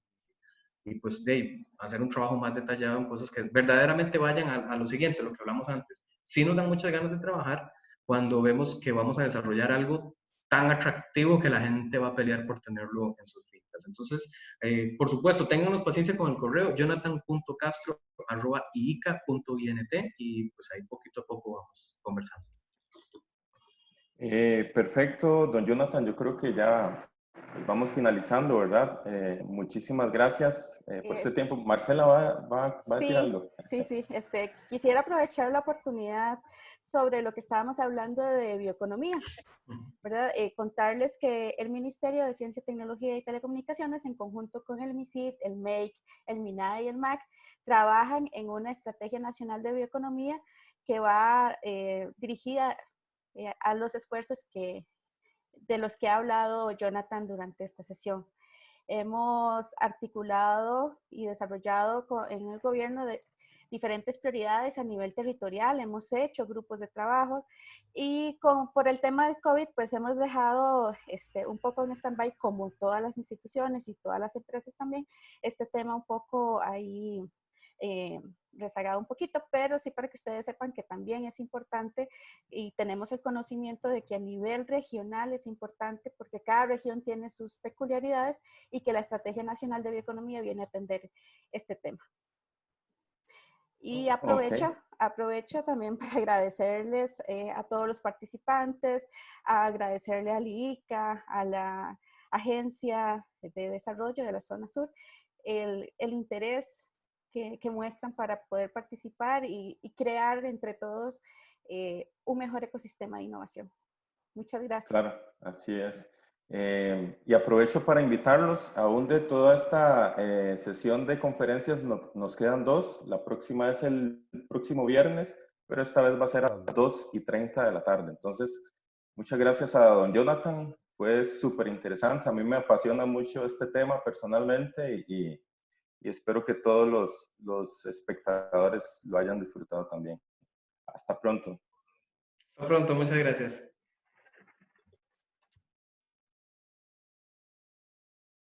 pues de hacer un trabajo más detallado en cosas que verdaderamente vayan a lo siguiente, lo que hablamos antes. Sí nos dan muchas ganas de trabajar cuando vemos que vamos a desarrollar algo tan atractivo que la gente va a pelear por tenerlo en sus fincas. Entonces, por supuesto, ténganos paciencia con el correo jonathan.castro@iica.int y pues ahí poquito a poco vamos conversando. Perfecto, don Jonathan, yo creo que ya vamos finalizando, ¿verdad? Muchísimas gracias por este tiempo. Marcela va a decir Sí, algo. sí, sí. Quisiera aprovechar la oportunidad sobre lo que estábamos hablando de bioeconomía, ¿verdad? Contarles que el Ministerio de Ciencia, Tecnología y Telecomunicaciones, en conjunto con el MISID, el MEIC, el MINAE y el MAC, trabajan en una estrategia nacional de bioeconomía que va dirigida a los esfuerzos de los que ha hablado Jonathan durante esta sesión. Hemos articulado y desarrollado en el gobierno diferentes prioridades a nivel territorial, hemos hecho grupos de trabajo y por el tema del COVID, pues hemos dejado un poco en stand-by, como todas las instituciones y todas las empresas también, este tema un poco ahí rezagado un poquito, pero sí para que ustedes sepan que también es importante y tenemos el conocimiento de que a nivel regional es importante porque cada región tiene sus peculiaridades y que la Estrategia Nacional de Bioeconomía viene a atender este tema. Y aprovecho también para agradecerles a todos los participantes, a agradecerle a LICA, a la Agencia de Desarrollo de la Zona Sur, el interés que muestran para poder participar y crear entre todos un mejor ecosistema de innovación. Muchas gracias. Claro, así es. Y aprovecho para invitarlos, aún de toda esta sesión de conferencias nos quedan dos. La próxima es el próximo viernes, pero esta vez va a ser a las 2:30 de la tarde. Entonces, muchas gracias a don Jonathan. Fue súper interesante. A mí me apasiona mucho este tema personalmente y espero que todos los espectadores lo hayan disfrutado también. Hasta pronto. Hasta pronto, muchas gracias.